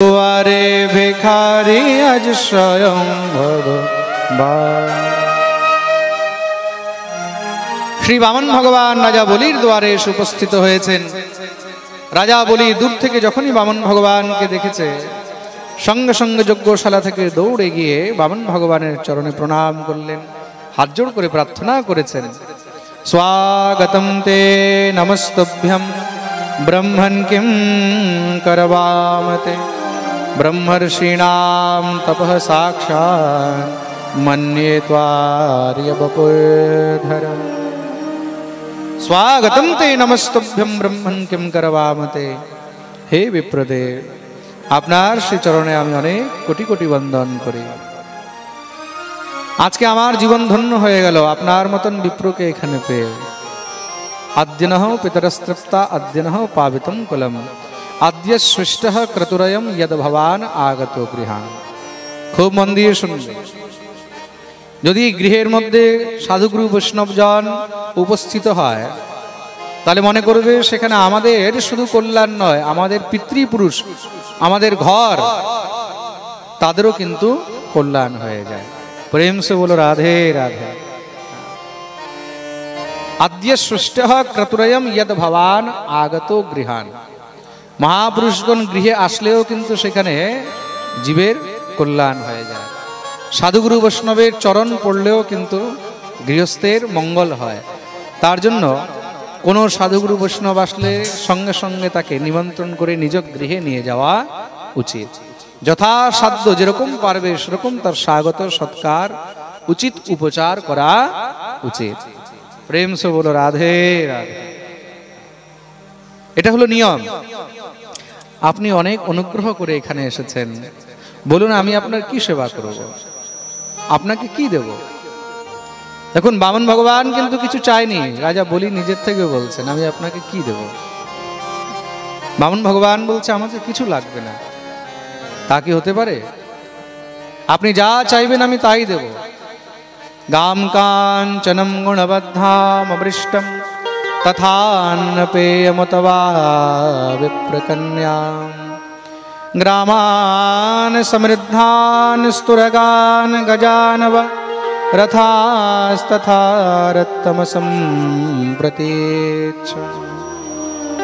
द्वारे भिखारी आज स्वयं भगवान। श्री बामन भगवान राजा बलिर द्वारे उपस्थित হয়েছেন। রাজা বলি দূর থেকে যখনই বামন ভগবানকে দেখেছে সঙ্গে সঙ্গে যজ্ঞশালা থেকে দৌড়ে গিয়ে বামন ভগবানের চরণে প্রণাম করলেন, হাত জোড় করে প্রার্থনা করেছেন, স্বাগতম তে নমস্তভ্যম ব্রহ্মণ কিং করবামতে ব্রহ্মর্ষীণাম তপঃ সাক্ষাৎ মন্যে ত্বার্য বপুধর। स्वागतम ते नमस्तभ्यम ब्रह्मण किम करवामते। हे विप्रदेव, আপনার শ্রী চরণে আমি অনেক কোটি কোটি বন্দন করি। আজকে আমার জীবন ধন্য হয়ে গেল আপনার মতন বিপ্রকে এখানে পেয়ে। আদ্যনঃ পিতরস্তৃপ্তা আদ্যনঃ পাবিতম কুলম আদ্য সৃষ্টঃ ক্রতুরয়ম যদ ভবান আগত গৃহান। খুব মন দিয়ে শুনবে। যদি গৃহের মধ্যে সাধুগুরু বৈষ্ণবজন উপস্থিত হয় তাহলে মনে করবে সেখানে আমাদের শুধু কল্যাণ নয়, আমাদের পিতৃপুরুষ, আমাদের ঘর, তাদেরও কিন্তু কল্যাণ হয়ে যায়। প্রেম সে বলো রাধে রাধে। আদ্য সৃষ্টঃ ক্রতুরয়ম যদ ভবান আগত গৃহান। মহাপুরুষগণ গৃহে আসলেও কিন্তু সেখানে জীবের কল্যাণ হয়ে যায়। সাধুগুরু বৈষ্ণবের চরণ পড়লেও কিন্তু গৃহস্থের মঙ্গল হয়। তার জন্য কোনো সাধুগুরু বৈষ্ণব আসলে সঙ্গে সঙ্গে তাকে নিমন্ত্রণ করে নিজ গৃহে নিয়ে যাওয়া উচিত। যথাসাধ্য যেরকম পারবে সেরকম তার স্বাগত সৎকার উচিত উপচার করা উচিত। প্রেম সে বলো রাধে রাধে। এটা হলো নিয়ম। আপনি অনেক অনুগ্রহ করে এখানে এসেছেন, বলুন আমি আপনার কি সেবা করব, আপনাকে কি দেব? দেখুন বামন ভগবান কিন্তু কিছু চায়নি, রাজা বলি নিজের থেকে বলছেন আমি আপনাকে কি দেব। বামন ভগবান বলছে আমাকে কিছু লাগবে না। তা কি হতে পারে? আপনি যা চাইবেন আমি তাই দেব। গাম কাঞ্চনম গুণবদ্ধাম অবৃষ্টম তথান্ন পেয়মতবা বিপ্রকন্যাম গ্রামান সমৃদ্ধান स्तुरगान गजानव रथास्तथा रत्तमसं प्रतीच्छ।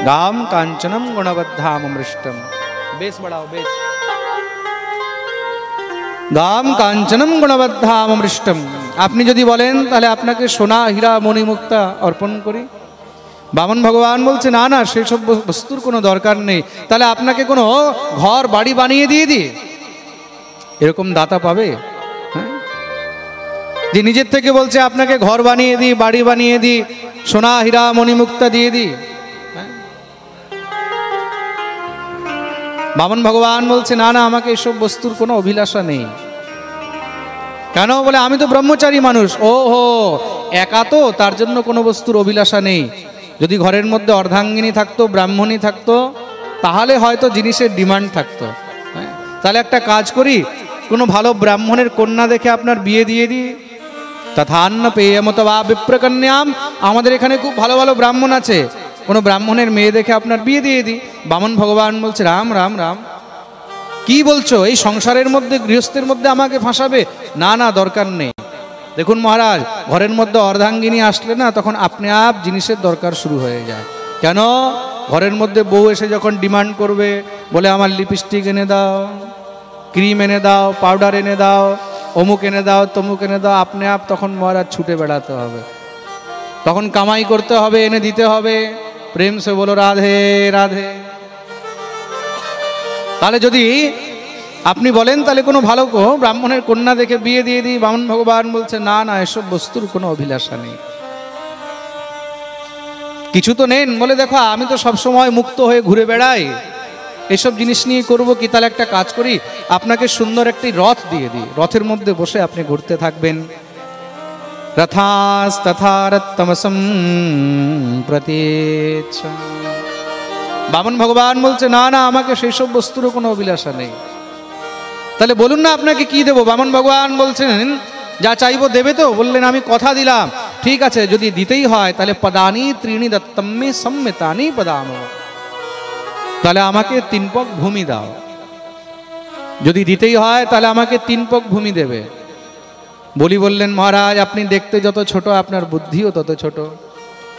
गाम कांचनम गुणबद्धाम अमृष्टम। बेस बढ़ाओ बेस। गाम कांचनम गुणबद्धाम अमृष्टम। আপনি যদি বলেন তাহলে আপনাকে সোনা হীরা মণিমুক্তা অর্পণ করি। বামন ভগবান বলছে না না, সেই সব বস্তুর কোনো দরকার নেই। তাহলে আপনাকে কোনো ঘর বাড়ি বানিয়ে দিয়ে দিই, এরকম দাতা পাবে? হ্যাঁ, যে নিজের থেকে বলছে আপনাকে ঘর বানিয়ে দিই, বাড়ি বানিয়ে দিই, সোনা হীরা মণিমুক্তা দিয়ে দিই। বামন ভগবান বলছে না না, আমাকে এসব বস্তুর কোনো অভিলাষা নেই। কেন? বলে আমি তো ব্রহ্মচারী মানুষ। ও হো, একা তো, তার জন্য কোনো বস্তুর অভিলাষা নেই। যদি ঘরের মধ্যে অর্ধাঙ্গিনী থাকতো, ব্রাহ্মণী থাকতো, তাহলে হয়তো জিনিসের ডিমান্ড থাকতো। তাহলে একটা কাজ করি, কোনো ভালো ব্রাহ্মণের কন্যা দেখে আপনার বিয়ে দিয়ে দিই। তথান্ন পেয়মতবা বিপ্রকন্যাম। আমাদের এখানে খুব ভালো ভালো ব্রাহ্মণ আছে, কোনো ব্রাহ্মণের মেয়ে দেখে আপনার বিয়ে দিয়ে দিই। বামন ভগবান বলছে রাম রাম রাম, কি বলছো? এই সংসারের মধ্যে গৃহস্থের মধ্যে আমাকে ফাঁসাবে? না না, দরকার নেই। দেখুন মহারাজ, ঘরের মধ্যে অর্ধাঙ্গিনী আসলে না তখন আপনি আপ জিনিসের দরকার শুরু হয়ে যায়। কেন? ঘরের মধ্যে বউ এসে যখন ডিমান্ড করবে, বলে আমার লিপস্টিক এনে দাও, ক্রিম এনে দাও, পাউডার এনে দাও, অমুক এনে দাও, তমুক এনে দাও, আপনি আপ তখন মহারাজ ছুটে বেড়াতে হবে, তখন কামাই করতে হবে, এনে দিতে হবে। প্রেম সে বলো রাধে রাধে। তাহলে যদি আপনি বলেন তাহলে কোনো ভালো ব্রাহ্মণের কন্যা দেখে বিয়ে দিয়ে দিই, বামন ভগবান বলছে না না, এসব বস্তুর কোনো অভিলাষা নেই। কিছু তো নেন? বলে দেখো আমি তো সবসময় মুক্ত হয়ে ঘুরে বেড়াই, এসব জিনিস নিয়ে করবো কি? তাহলে একটা কাজ করি, আপনাকে সুন্দর একটি রথ দিয়ে দিই, রথের মধ্যে বসে আপনি ঘুরতে থাকবেন। রথাস্তথা রত্তমসং প্রতীচ্ছ। বামন ভগবান বলছে না না, আমাকে সেই সব বস্তুরও কোনো অভিলাষা নেই। তাহলে বলুন না আপনাকে কি দেবো? বামন ভগবান বলছেন যা চাইবো দেবে তো? বললেন আমি কথা দিলাম। ঠিক আছে, যদি দিতেই হয় তাহলে পদানি ত্রিণী দত্তম্মে সম্মিতানি পদাম। তাহলে আমাকে 3 পক ভূমি দাও। যদি দিতেই হয় তাহলে আমাকে 3 পক ভূমি দেবে। বলি বললেন, মহারাজ আপনি দেখতে যত ছোট আপনার বুদ্ধিও তত ছোট।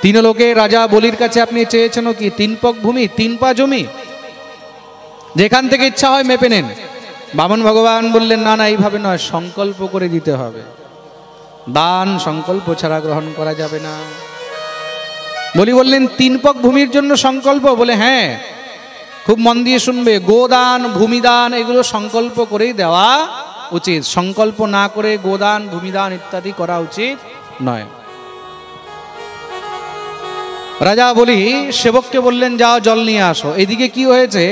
3 লোকে রাজা বলির কাছে আপনি চেয়েছেন কি 3 পক ভূমি, 3 পা জমি, যেখান থেকে ইচ্ছা হয় মেপে নেন। বামন ভগবান বললেন, না না এইভাবে নয়, সংকল্প করে দিতে হবে। দান সংকল্প ছাড়া গ্রহণ করা যাবে না। বলি বললেন, 3 পক ভূমির জন্য সংকল্প? বলে হ্যাঁ। খুব মন দিয়ে শুনবে, গোদান ভূমিদান এগুলো সংকল্প করেই দেওয়া উচিত, সংকল্প না করে গোদান ভূমিদান ইত্যাদি করা উচিত নয়। রাজা বলি সেবককে বললেন, যাও জল নিয়ে আসো। এদিকে কি হয়েছে,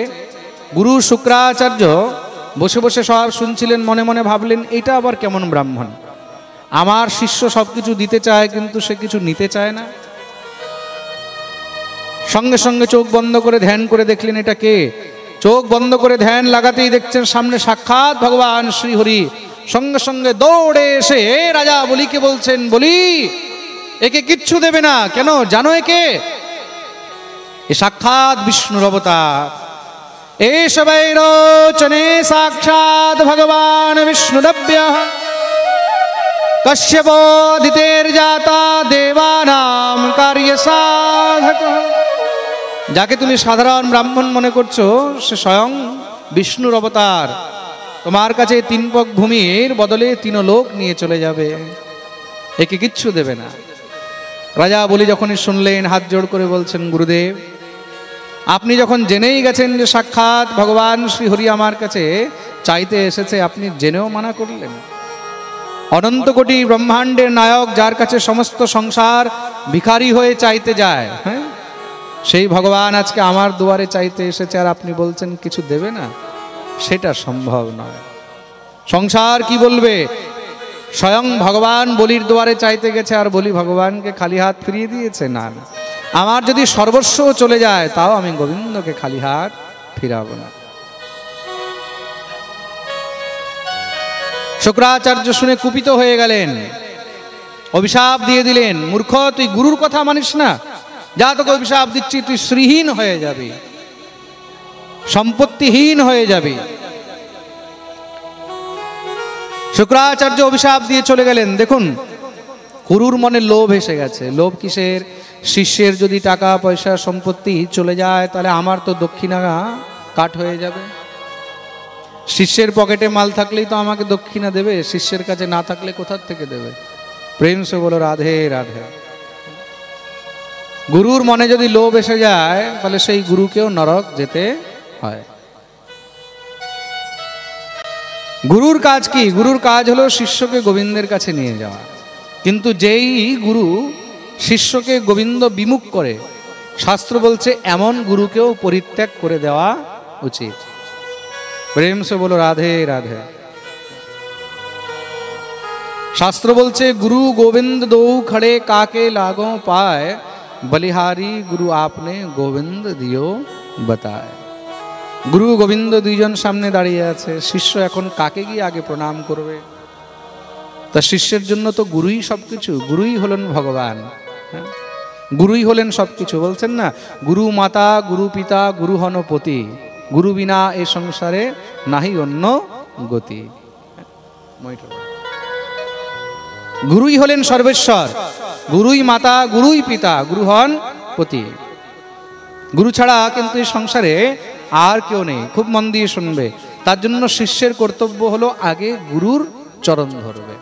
গুরু শুক্রাচার্য বসে বসে সব শুনছিলেন, মনে মনে ভাবলেন, এটা আবার কেমন ব্রাহ্মণ, আমার শিষ্য সবকিছু দিতে চায় কিন্তু সে কিছু নিতে চায় না। সঙ্গে সঙ্গে চোখ বন্ধ করে ধ্যান করে দেখলেন এটা কে। চোখ বন্ধ করে ধ্যান লাগাতেই দেখছেন সামনে সাক্ষাৎ ভগবান শ্রীহরি। সঙ্গে সঙ্গে দৌড়ে এসে রাজা বলিকে বলছেন, বলি একে কিচ্ছু দেবে না। কেন জানো একে? এ সাক্ষাৎ বিষ্ণুর অবতার। এষ বৈরোচনে সাক্ষাৎ ভগবান বিষ্ণুরব্যঃ কশ্যপোদিতের জাতা দেবানাম কার্য সাধক। যাকে তুমি সাধারণ ব্রাহ্মণ মনে করছো সে স্বয়ং বিষ্ণুর অবতার। তোমার কাছে 3 পক ভূমির বদলে 3 লোক নিয়ে চলে যাবে, একে কিচ্ছু দেবে না। রাজা বলি যখনই শুনলেন হাত জোড় করে বলছেন, গুরুদেব আপনি যখন জেনেই গেছেন যে সাক্ষাৎ ভগবান শ্রীহরি আমার কাছে চাইতে এসেছে, আপনি জেনেও মানা করলেন। অনন্ত কোটি ব্রহ্মাণ্ডের নায়ক, যার কাছে সমস্ত সংসার ভিখারি হয়ে চাইতে যায়, হ্যাঁ, সেই ভগবান আজকে আমার দুয়ারে চাইতে এসেছে আর আপনি বলছেন কিছু দেবে না? সেটা সম্ভব নয়। সংসার কি বলবে? স্বয়ং ভগবান বলির দুয়ারে চাইতে গেছে আর বলি ভগবানকে খালি হাত ফিরিয়ে দিয়েছে? না, আমার যদি সর্বস্ব চলে যায় তাও আমি গোবিন্দকে খালি হাত ফিরাবো না। শুক্রাচার্য শুনে কুপিত হয়ে গেলেন, অভিশাপ দিয়ে দিলেন, মূর্খ তুই গুরুর কথা মানিস না, যা তোকে অভিশাপ দিচ্ছি, তুই শ্রীহীন হয়ে যাবি, সম্পত্তিহীন হয়ে যাবি। শুক্রাচার্য অভিশাপ দিয়ে চলে গেলেন। দেখুন গুরুর মনে লোভ এসে গেছে। লোভ কিসের? শিষ্যের যদি টাকা পয়সা সম্পত্তি চলে যায় তাহলে আমার তো দক্ষিণা কাট হয়ে যাবে। শিষ্যের পকেটে মাল থাকলেই তো আমাকে দক্ষিণা দেবে, শিষ্যের কাছে না থাকলে কোথার থেকে দেবে? প্রেম সে বলো রাধে রাধে। গুরুর মনে যদি লোভ এসে যায় তাহলে সেই গুরুকেও নরক যেতে হয়। গুরুর কাজ কি? গুরুর কাজ হলো শিষ্যকে গোবিন্দের কাছে নিয়ে যাওয়া। কিন্তু যেই গুরু শিষ্যকে গোবিন্দ বিমুখ করে, শাস্ত্র বলছে এমন গুরুকেও পরিত্যাগ করে দেওয়া উচিত। প্রেম সে বলো রাধে রাধে। শাস্ত্র বলছে গুরু গোবিন্দ দৌ খড়ে কাকে লাগো পায়, বলিহারি গুরু আপনে গোবিন্দ দিও বাতায়। গুরু গোবিন্দ দুইজন সামনে দাঁড়িয়ে আছে, শিষ্য এখন কাকে গিয়ে আগে প্রণাম করবে? তা শিষ্যের জন্য তো গুরুই সবকিছু, গুরুই হলেন ভগবান, গুরুই হলেন সবকিছু। বলছেন না, গুরু মাতা গুরু পিতা গুরু হন পতি, গুরু বিনা এ সংসারে নাহি অন্য গতি। গুরুই হলেন সর্বেশ্বর, গুরুই মাতা গুরুই পিতা গুরু হন পতি। গুরু ছাড়া কিন্তু এই সংসারে আর কেউ নেই। খুব মন দিয়ে শুনবে। তার জন্য শিষ্যের কর্তব্য হলো আগে গুরুর চরণ ধরবে।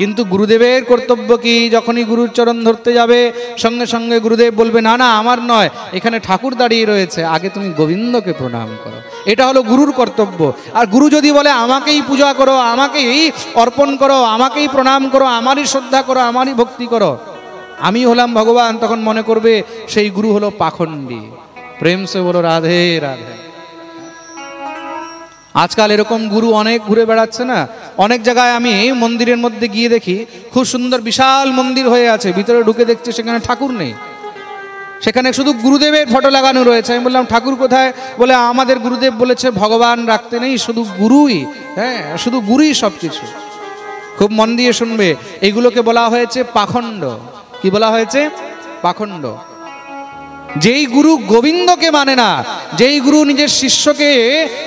কিন্তু গুরুদেবের কর্তব্য কি? যখনই গুরুর চরণ ধরতে যাবে সঙ্গে সঙ্গে গুরুদেব বলবে, না না আমার নয়, এখানে ঠাকুর দাঁড়িয়ে রয়েছে, আগে তুমি গোবিন্দকে প্রণাম করো। এটা হলো গুরুর কর্তব্য। আর গুরু যদি বলে আমাকেই পূজা করো, আমাকেই অর্পণ করো, আমাকেই প্রণাম করো, আমারই শ্রদ্ধা করো, আমারই ভক্তি করো, আমি হলাম ভগবান, তখন মনে করবে সেই গুরু হলো পাখণ্ডী। প্রেম সে বলো রাধে রাধে। আজকাল এরকম গুরু অনেক ঘুরে বেড়াচ্ছে না। অনেক জায়গায় আমি মন্দিরের মধ্যে গিয়ে দেখি খুব সুন্দর বিশাল মন্দির হয়ে আছে, ভিতরে ঢুকে দেখছি সেখানে ঠাকুর নেই, সেখানে শুধু গুরুদেবের ফটো লাগানো রয়েছে। আমি বললাম ঠাকুর কোথায়? বলে আমাদের গুরুদেব বলেছে ভগবান রাখতে নেই, শুধু গুরুই, হ্যাঁ শুধু গুরুই সব কিছু। খুব মন দিয়ে শুনবে, এইগুলোকে বলা হয়েছে পাখণ্ড। কি বলা হয়েছে? পাখণ্ড। যেই গুরু গোবিন্দকে মানে না, যেই গুরু নিজের শিষ্যকে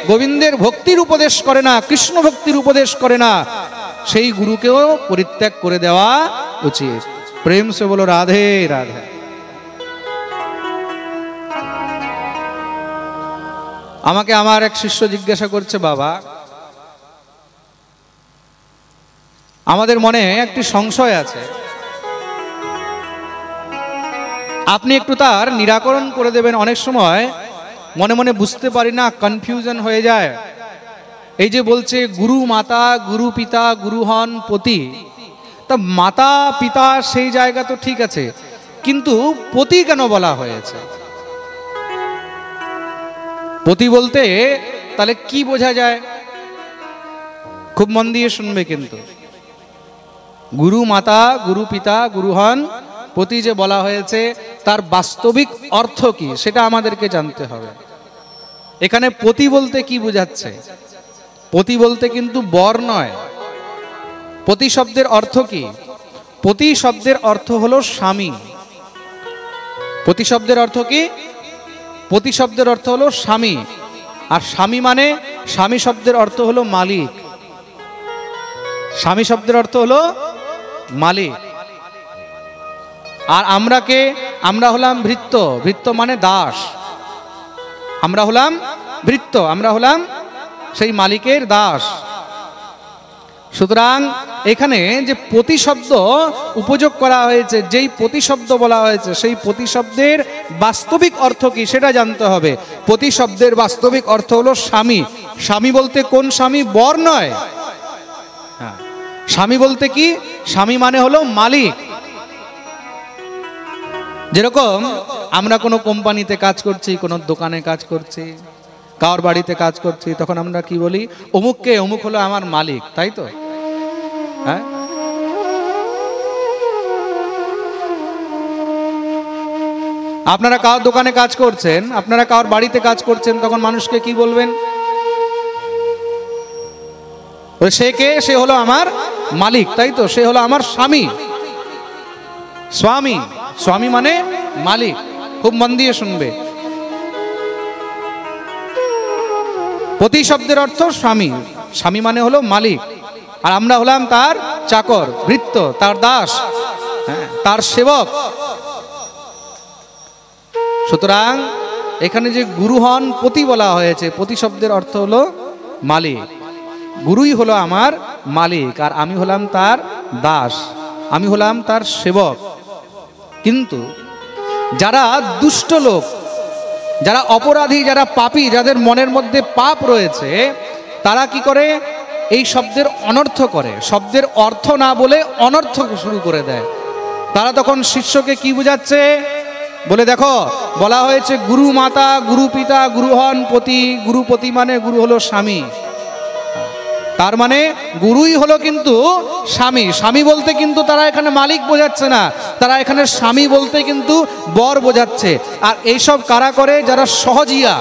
গোবিন্দের ভক্তির উপদেশ করে না, কৃষ্ণ ভক্তির উপদেশ করে না, সেই গুরুকেও পরিত্যাগ করে দেওয়া উচিত। প্রেম সে বলো রাধে রাধে। আমাকে আমার এক শিষ্য জিজ্ঞাসা করছে, বাবা আমাদের মনে একটি সংশয় আছে, আপনি একটু তার নিরাকরণ করে দেবেন। অনেক সময় মনে মনে বুঝতে পারি না, কনফিউশন হয়ে যায়। এই যে বলছে গুরু মাতা, গুরু পিতা, গুরু হন পতি, তা মাতা পিতা সেই জায়গা তো ঠিক আছে, কিন্তু পতি কেন বলা হয়েছে? পতি বলতে তাহলে কি বোঝা যায়? খুব মন দিয়ে শুনবে কিন্তু। গুরু মাতা, গুরু পিতা, গুরু হন পতি যে বলা হয়েছে, তার বাস্তবিক অর্থ কি সেটা আমাদেরকে জানতে হবে। এখানে পতি বলতে কি বোঝাচ্ছে? পতি বলতে কিন্তু বর নয়। পতি শব্দের অর্থ কি? পতি শব্দের অর্থ হলো স্বামী। পতি শব্দের অর্থ কি? পতি শব্দের অর্থ হলো স্বামী। আর স্বামী মানে, স্বামী শব্দের অর্থ হলো মালিক। স্বামী শব্দের অর্থ হলো মালিক। আর আমরা কে? আমরা হলাম ভৃত্য। ভৃত্য মানে দাস। আমরা হলাম ভৃত্য, আমরা হলাম সেই মালিকের দাস। সুতরাং এখানে যে পতি শব্দ উপযোগ করা হয়েছে, যেই পতি শব্দ বলা হয়েছে, সেই পতি শব্দের বাস্তবিক অর্থ কি সেটা জানতে হবে। পতি শব্দের বাস্তবিক অর্থ হলো স্বামী। স্বামী বলতে কোন স্বামী? বর নয়। হ্যাঁ, স্বামী বলতে কি? স্বামী মানে হলো মালিক। যেরকম আমরা কোনো কোম্পানিতে কাজ করছি, কোনো দোকানে কাজ করছি, কার বাড়িতে কাজ করছি, তখন আমরা কি বলি? অমুককে, অমুক হলো আমার মালিক, তাই তো? হ্যাঁ, আপনারা কার দোকানে কাজ করছেন, আপনারা কার বাড়িতে কাজ করছেন, তখন মানুষকে কি বলবেন? সে কে? সে হলো আমার মালিক, তাই তো? সে হলো আমার স্বামী। স্বামী, স্বামী মানে মালিক। খুব মন দিয়ে শুনবে। পতি শব্দের অর্থ স্বামী। স্বামী মানে হলো মালিক, আর আমরা হলাম তার চাকর, ভৃত্য, তার দাস, হ্যাঁ, তার সেবক। সুতরাং এখানে যে গুরু হন পতি বলা হয়েছে, পতি শব্দের অর্থ হলো মালিক। গুরুই হলো আমার মালিক, আর আমি হলাম তার দাস, আমি হলাম তার সেবক। কিন্তু যারা দুষ্ট লোক, যারা অপরাধী, যারা পাপী, যাদের মনের মধ্যে পাপ রয়েছে, তারা কি করে? এই শব্দের অনর্থ করে, শব্দের অর্থ না বলে অনর্থ শুরু করে দেয়। তারা তখন শিষ্যকে কি বুঝাচ্ছে? বলে দেখো, বলা হয়েছে গুরু মাতা, গুরু পিতা, গুরু হন পতি। গুরুপতি মানে গুরু হলো স্বামী, তার মানে গুরুই হলো কিন্তু স্বামী। স্বামী বলতে কিন্তু তারা এখানে মালিক বোঝাচ্ছে না, তারা এখানে স্বামী বলতে কিন্তু বর বোঝাচ্ছে। আর এইসব কারা করে? যারা সহজিয়া।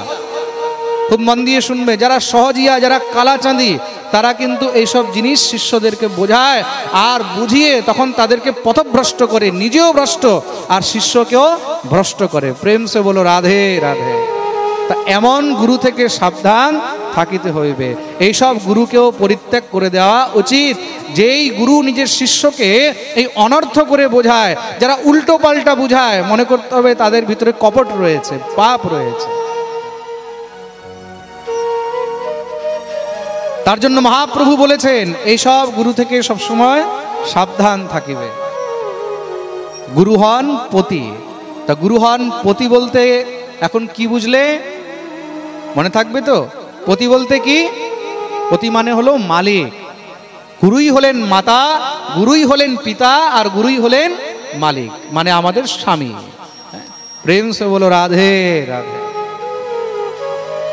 খুব মন দিয়ে শুনবে, যারা সহজিয়া, যারা কালাচাঁদি, তারা কিন্তু এইসব জিনিস শিষ্যদেরকে বোঝায়, আর বুঝিয়ে তখন তাদেরকে পথভ্রষ্ট করে, নিজেও ভ্রষ্ট আর শিষ্যকেও ভ্রষ্ট করে। প্রেম সে বলো রাধে রাধে। তা এমন গুরু থেকে সাবধান থাকিতে হইবে। এইসব গুরুকেও পরিত্যাগ করে দেওয়া উচিত। যেই গুরু নিজের শিষ্যকে এই অনর্থ করে বোঝায়, যারা উল্টো পাল্টা বুঝায়, মনে করতে হবে তাদের ভিতরে কপট রয়েছে, পাপ রয়েছে। তার জন্য মহাপ্রভু বলেছেন এইসব গুরু থেকে সবসময় সাবধান থাকিবে। গুরু হন পতি। তা গুরু হন পতি বলতে এখন কি বুঝলে? মনে থাকবে তো? পতি বলতে কি? পতি মানে হলো মালিক। গুরুই হলেন মাতা, গুরুই হলেন পিতা, আর গুরুই হলেন মালিক, মানে আমাদের স্বামী। প্রেম সে বলো রাধে রাধে।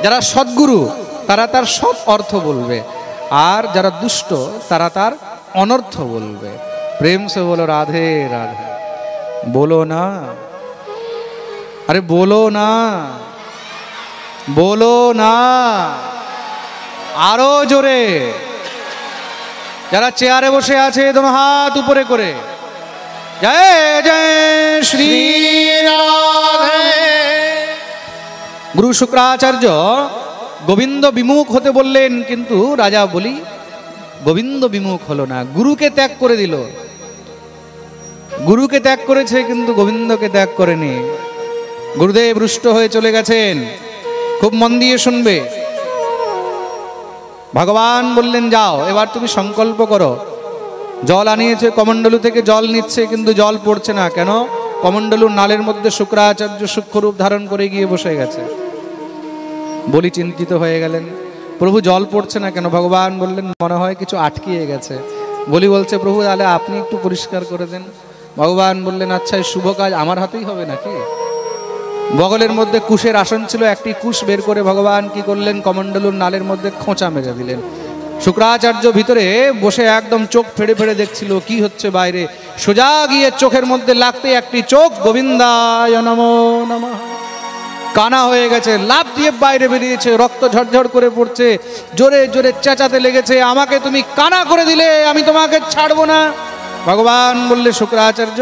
যারা সদ্গুরু তারা তার সৎ অর্থ বলবে, আর যারা দুষ্ট তারা তার অনর্থ বলবে। প্রেম সে বলো রাধে রাধে। বলো না, আরে বলো না, বলো না, আরো জোরে। যারা চেয়ারে বসে আছে দোনো হাত উপরে করে জয় জয় শ্রী রাধে। গুরু শুক্রাচার্য গোবিন্দ বিমুখ হতে বললেন, কিন্তু রাজা বলি গোবিন্দ বিমুখ হলো না, গুরুকে ত্যাগ করে দিল। গুরুকে ত্যাগ করেছে কিন্তু গোবিন্দকে ত্যাগ করেনি। গুরুদেব রুষ্ট হয়ে চলে গেছেন। খুব মন দিয়ে শুনবে। ভগবান বললেন, যাও এবার তুমি সংকল্প করো। জল আনিয়েছে, কমণ্ডলু থেকে জল নিচ্ছে, কিন্তু জল পড়ছে না। কেন? কমণ্ডলুর নালের মধ্যে শুক্রাচার্য সূক্ষ্মরূপ ধারণ করে গিয়ে বসে গেছে। বলি চিন্তিত হয়ে গেলেন, প্রভু জল পড়ছে না কেন? ভগবান বললেন, মনে হয় কিছু আটকিয়ে গেছে। বলি বলছে, প্রভু তাহলে আপনি একটু পরিষ্কার করে দেন। ভগবান বললেন, আচ্ছা এই শুভ কাজ আমার হাতেই হবে নাকি? বগলের মধ্যে কুশের আসন ছিল, একটি কুশ বের করে ভগবান কি করলেন, কমণ্ডলুর নালের মধ্যে খোঁচা মেরে দিলেন। শুক্রাচার্য ভিতরে বসে একদম চোখ ফেড়ে ফেড়ে দেখছিল কি হচ্ছে বাইরে। সোজা গিয়ে চোখের মধ্যে লাগতে একটি চোখ গোবিন্দায় নমো নমঃ কানা হয়ে গেছে, লাফ দিয়ে বাইরে বেরিয়েছে, রক্ত ঝরঝর করে পড়ছে, জোরে জোরে চেঁচাতে লেগেছে, আমাকে তুমি কানা করে দিলে, আমি তোমাকে ছাড়বো না। ভগবান বললে, শুক্রাচার্য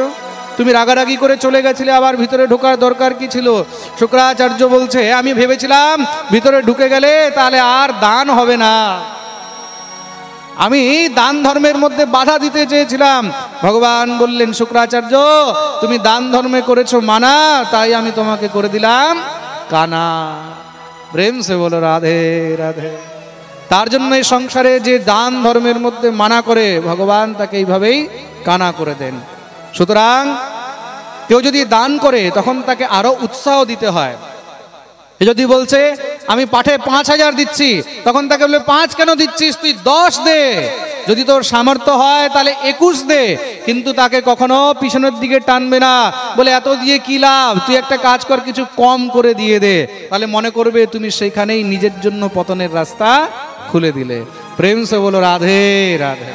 তুমি রাগারাগি করে চলে গেছিলে, আবার ভিতরে ঢোকার দরকার কি ছিল? শুক্রাচার্য বলছে, আমি ভেবেছিলাম ভিতরে ঢুকে গেলে তাহলে আর দান হবে না, আমি দান ধর্মের মধ্যে বাধা দিতে চেয়েছিলাম। ভগবান বললেন, শুক্রাচার্য তুমি দান ধর্মে করেছো মানা, তাই আমি তোমাকে করে দিলাম কানা। প্রেম সে বলো রাধে রাধে। তার জন্য এই সংসারে যে দান ধর্মের মধ্যে মানা করে, ভগবান তাকে এইভাবেই কানা করে দেন। সুতরাং কেউ যদি দান করে তখন তাকে আরো উৎসাহ দিতে হয়। যদি বলছে আমি পাঠে 5,000 দিচ্ছি, তখন তাকে বলবে 5 কেন দিচ্ছিস, তুই 10 দে। যদি তোর সামর্থ্য হয় তাহলে 21 দে, কিন্তু তাকে কখনো পিছনের দিকে টানবে না, বলে এত দিয়ে কি লাভ, তুই একটা কাজ কর কিছু কম করে দিয়ে দে। তাহলে মনে করবে তুমি সেখানেই নিজের জন্য পতনের রাস্তা খুলে দিলে। প্রেম সে বলো রাধে রাধে।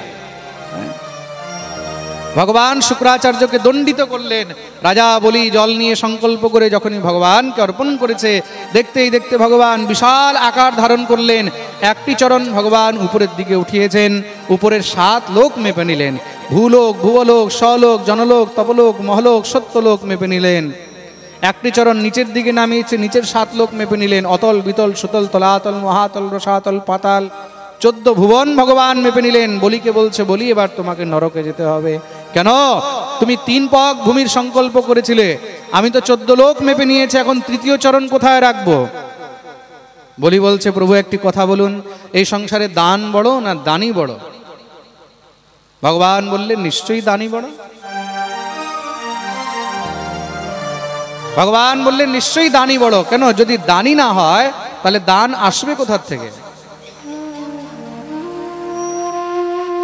ভগবান শুক্রাচার্যকে দণ্ডিত করলেন। রাজা বলি জল নিয়ে সংকল্প করে যখনই ভগবানকে অর্পণ করেছে, দেখতেই দেখতে ভগবান বিশাল আকার ধারণ করলেন। একটি চরণ ভগবান উপরের দিকে উঠিয়েছেন, উপরের 7 লোক মেপে নিলেন। ভূলোক, ভুবলোক, স্বলোক, জনলোক, তপলোক, মহলোক, সত্যলোক মেপে নিলেন। একটি চরণ নিচের দিকে নামিয়েছে, নিচের 7 লোক মেপে নিলেন। অতল, বিতল, সুতল, তলাতল, মহাতল, রসাতল, পাতাল, 14 ভুবন ভগবান মেপে নিলেন। বলিকে বলছে, বলি এবার তোমাকে নরকে যেতে হবে। কেন? তুমি 3 পগ ভূমির সংকল্প করেছিলে, আমি তো 14 লোক মেপে নিয়েছি, এখন তৃতীয় চরণ কোথায় রাখবো? বলি বলছে, প্রভু একটি কথা বলুন, এই সংসারে দান বড় না দানি বড়? ভগবান বললেন, নিশ্চয়ই দানি বড়। ভগবান বললেন, নিশ্চয়ই দানি বড়। কেন? যদি দানি না হয় তাহলে দান আসবে কোথার থেকে?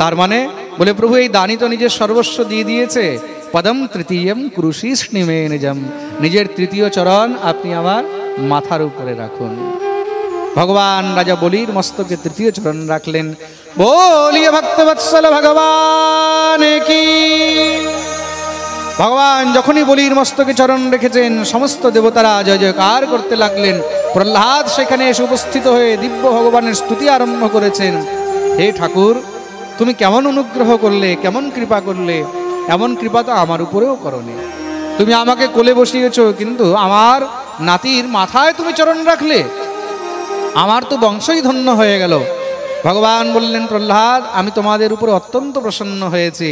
তার মানে বলে, প্রভু এই দানি তো নিজের সর্বস্ব দিয়ে দিয়েছে। পদম তৃতীয়ম কুরুশিষ্ণিমে নিজম, নিজের তৃতীয় চরণ আপনি আমার মাথার উপরে রাখুন। ভগবান রাজা বলির মস্তকে তৃতীয় চরণ রাখলেন। বলিয়ে ভক্তবৎসল ভগবান কি। ভগবান যখনই বলির মস্তকে চরণ রেখেছেন, সমস্ত দেবতারা জয় জয়কার করতে লাগলেন। প্রহ্লাদ সেখানে এসে উপস্থিত হয়ে দিব্য ভগবানের স্তুতি আরম্ভ করেছেন। হে ঠাকুর, তুমি কেমন অনুগ্রহ করলে, কেমন কৃপা করলে, এমন কৃপা তো আমার উপরেও করনি। তুমি আমাকে কোলে বসিয়েছো, কিন্তু আমার নাতির মাথায় তুমি চরণ রাখলে, আমার তো বংশই ধন্য হয়ে গেল। ভগবান বললেন, প্রহ্লাদ আমি তোমাদের উপর অত্যন্ত প্রসন্ন হয়েছি,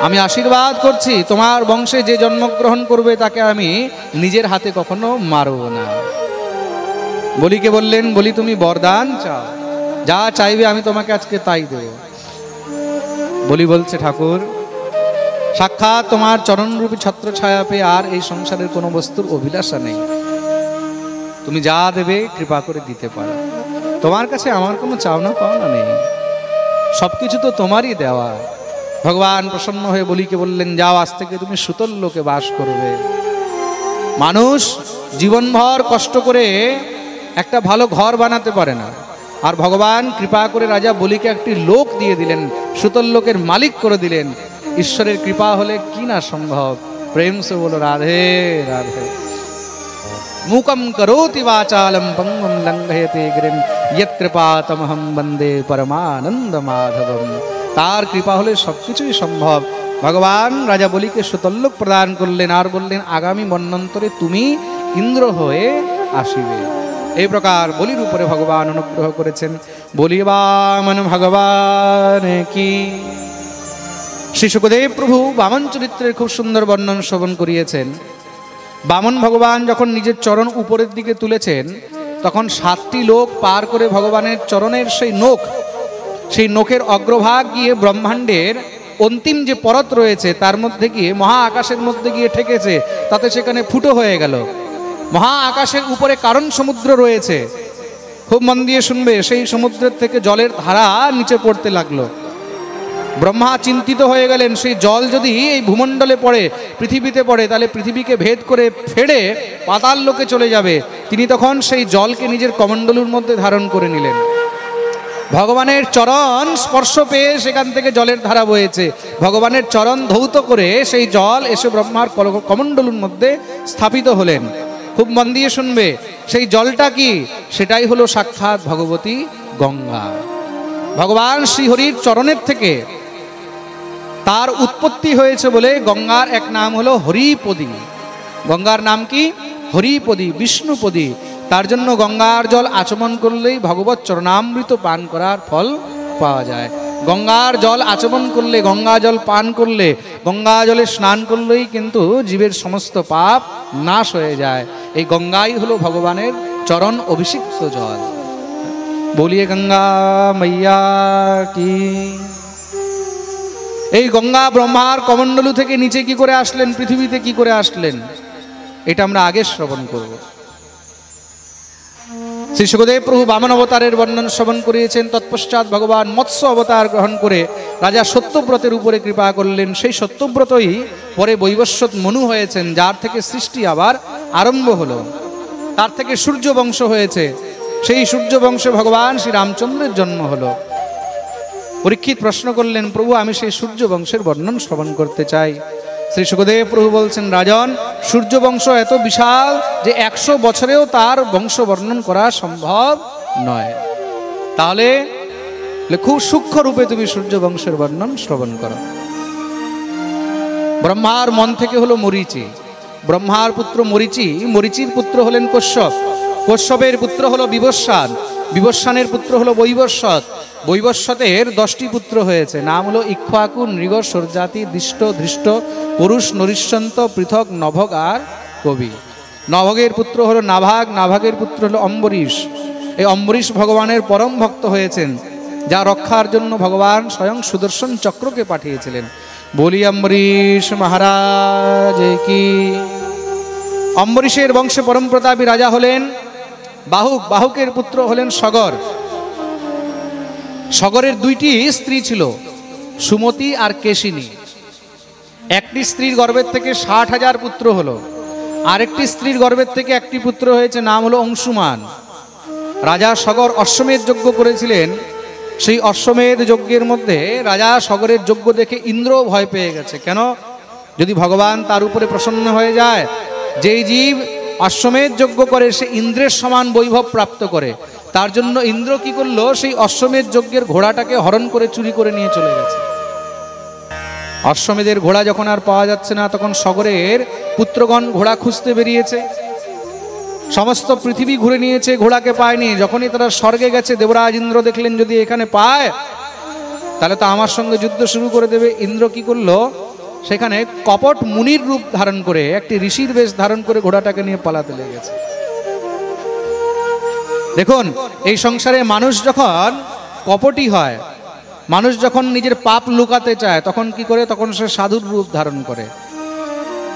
আমি আশীর্বাদ করছি, তোমার বংশে যে জন্মগ্রহণ করবে তাকে আমি নিজের হাতে কখনো মারব না। বলিকে বললেন, বলি তুমি বরদান চাও, যা চাইবে আমি তোমাকে আজকে তাই দেব। বলি বলছে, ঠাকুর সাক্ষাৎ তোমার চরণরূপী ছত্র ছায়া পেয়ে আর এই সংসারের কোনো বস্তুর অভিলাষা নেই, তুমি যা দেবে কৃপা করে দিতে পারো, তোমার কাছে আমার কোনো চাওনা পাওনা নেই, সবকিছু তো তোমারই দেওয়া। ভগবান প্রসন্ন হয়ে বলিকে বললেন, যাও আজ থেকে তুমি সুতল লোকে বাস করবে। মানুষ জীবনভর কষ্ট করে একটা ভালো ঘর বানাতে পারে না, আর ভগবান কৃপা করে রাজা বলিকে একটি লোক দিয়ে দিলেন, সুতল লোকের মালিক করে দিলেন। ঈশ্বরের কৃপা হলে কি না সম্ভব। প্রেম সে বলো রাধে রাধে। মুকম করোতি বাচালম পঙ্গম লঙ্ঘয়তে গিরিম ইয়ৎ কৃপাতমহং বন্দে পরমানন্দ মাধবম। তার কৃপা হলে সবকিছুই সম্ভব। ভগবান রাজা বলিকে সুতল্লোক প্রদান করলেন আর বললেন, আগামী মন্বন্তরে তুমি ইন্দ্র হয়ে আসিবে। এই প্রকার বলির উপরে ভগবান অনুগ্রহ করেছেন। বলি বামন ভগবান কি। শ্রী শুকদেব প্রভু বামন চরিত্রের খুব সুন্দর বর্ণন শ্রবণ করিয়েছেন। বামন ভগবান যখন নিজের চরণ উপরের দিকে তুলেছেন, তখন 7টি লোক পার করে ভগবানের চরণের সেই নোখের অগ্রভাগ গিয়ে ব্রহ্মাণ্ডের অন্তিম যে পরত রয়েছে তার মধ্যে গিয়ে মহা আকাশের মধ্যে গিয়ে ঠেকেছে, তাতে সেখানে ফুটো হয়ে গেল। মহা আকাশের উপরে কারণ সমুদ্র রয়েছে, খুব মন দিয়ে শুনবে, সেই সমুদ্রের থেকে জলের ধারা নিচে পড়তে লাগলো। ব্রহ্মা চিন্তিত হয়ে গেলেন, সেই জল যদি এই ভূমণ্ডলে পড়ে, পৃথিবীতে পড়ে, তাহলে পৃথিবীকে ভেদ করে ফেড়ে পাতাল লোকে চলে যাবে। তিনি তখন সেই জলকে নিজের কমণ্ডলুর মধ্যে ধারণ করে নিলেন। ভগবানের চরণ স্পর্শ পেয়ে সেখান থেকে জলের ধারা বয়েছে। ভগবানের চরণ ধৌত করে সেই জল এসে ব্রহ্মার কমণ্ডলুর মধ্যে স্থাপিত হলেন। খুব মন দিয়ে শুনবে, সেই জলটা কি? সেটাই হলো সাক্ষাৎ ভগবতী গঙ্গা। ভগবান শ্রীহরির চরণের থেকে তার উৎপত্তি হয়েছে বলে গঙ্গার এক নাম হলো হরিপদী। গঙ্গার নাম কি? হরিপদী, বিষ্ণুপদী। তার জন্য গঙ্গার জল আচমন করলেই ভগবত চরণামৃত পান করার ফল পাওয়া যায়। গঙ্গার জল আচমন করলে, গঙ্গা জল পান করলে, গঙ্গা জলে স্নান করলেই কিন্তু জীবের সমস্ত পাপ নাশ হয়ে যায়। এই গঙ্গাই হলো ভগবানের চরণ অভিষিক্ত জল। বলিয়ে গঙ্গা মাইয়া কি। এই গঙ্গা ব্রহ্মার কমণ্ডলু থেকে নিচে কি করে আসলেন, পৃথিবীতে কি করে আসলেন, এটা আমরা আগে শ্রবণ করব। শ্রী শুকদেব প্রভু বামন অবতারের বর্ণন শ্রবণ করিয়েছেন। তৎপশ্চাৎ ভগবান মৎস্য অবতার গ্রহণ করে রাজা সত্যব্রতের উপরে কৃপা করলেন। সেই সত্যব্রতই পরে বৈবস্বত মনু হয়েছেন, যার থেকে সৃষ্টি আবার আরম্ভ হলো। তার থেকে সূর্য বংশ হয়েছে, সেই সূর্য বংশে ভগবান শ্রী রামচন্দ্রের জন্ম হলো। পরীক্ষিত প্রশ্ন করলেন, প্রভু আমি সেই সূর্য বংশের বর্ণন শ্রবণ করতে চাই। শ্রী শুকদেব প্রভু বলছেন, রাজন, সূর্য বংশ এত বিশাল যে 100 বছরেও তার বংশ বর্ণন করা সম্ভব নয়। তাহলে খুব সূক্ষ্ম রূপে তুমি সূর্য বংশের বর্ণন শ্রবণ করো। ব্রহ্মার মন থেকে হলো মরীচি, ব্রহ্মার পুত্র মরীচি, মরীচির পুত্র হলেন কশ্যপ, কশ্যপের পুত্র হলো বিবস্বান, বিবস্বানের পুত্র হলো বৈবস্বত, বৈবস্বতের 10টি পুত্র হয়েছে। নাম হলো ইক্ষ্বাকু, নৃগ, সর্জাতি, দিষ্ট, ধৃষ্ট, পুরুষ, নরিষ্যন্ত, পৃথক, নভগ আর কবি। নভগের পুত্র হলো নাভাগ, নাভাগের পুত্র হলো অম্বরীশ। এই অম্বরীশ ভগবানের পরম ভক্ত হয়েছেন, যা রক্ষার জন্য ভগবান স্বয়ং সুদর্শন চক্রকে পাঠিয়েছিলেন। বলি অম্বরীশ মহারাজ কি। অম্বরীশের বংশে পরম প্রতাপী রাজা হলেন বাহুক, বাহুকের পুত্র হলেন সগর। সগরের 2টি স্ত্রী ছিল, সুমতি আর কেশিনী। একটি স্ত্রীর গর্ভের থেকে 60,000 পুত্র হলো, আরেকটি স্ত্রীর গর্ভের থেকে একটি পুত্র হয়েছে, নাম হলো অংশুমান। রাজা সগর অশ্বমেধ যজ্ঞ করেছিলেন। সেই অশ্বমেধ যজ্ঞের মধ্যে রাজা সগরের যজ্ঞ দেখে ইন্দ্র ভয় পেয়ে গেছে। কেন? যদি ভগবান তার উপরে প্রসন্ন হয়ে যায়, যেই জীব অশ্বমেধ যজ্ঞ করে সে ইন্দ্রের সমান বৈভব প্রাপ্ত করে। তার জন্য ইন্দ্র কি করলো, সেই অশ্বমেধ যজ্ঞের ঘোড়াটাকে হরণ করে চুরি করে নিয়ে চলে গেছে। অশ্বমেধের ঘোড়া যখন আর পাওয়া যাচ্ছে না, তখন সগরের পুত্রগণ ঘোড়া খুঁজতে বেরিয়েছে। সমস্ত পৃথিবী ঘুরে নিয়েছে, ঘোড়াকে পায়নি। যখনই তারা স্বর্গে গেছে, দেবরাজ ইন্দ্র দেখলেন যদি এখানে পায় তাহলে তো আমার সঙ্গে যুদ্ধ শুরু করে দেবে। ইন্দ্র কি করলো, সেখানে কপট মুনির রূপ ধারণ করে, একটি ঋষির বেশ ধারণ করে ঘোড়াটাকে নিয়ে পালাতে লেগেছে। দেখুন, এই সংসারে মানুষ যখন কপটি হয়, মানুষ যখন নিজের পাপ লুকাতে চায়, তখন কি করে, তখন সে সাধুর রূপ ধারণ করে।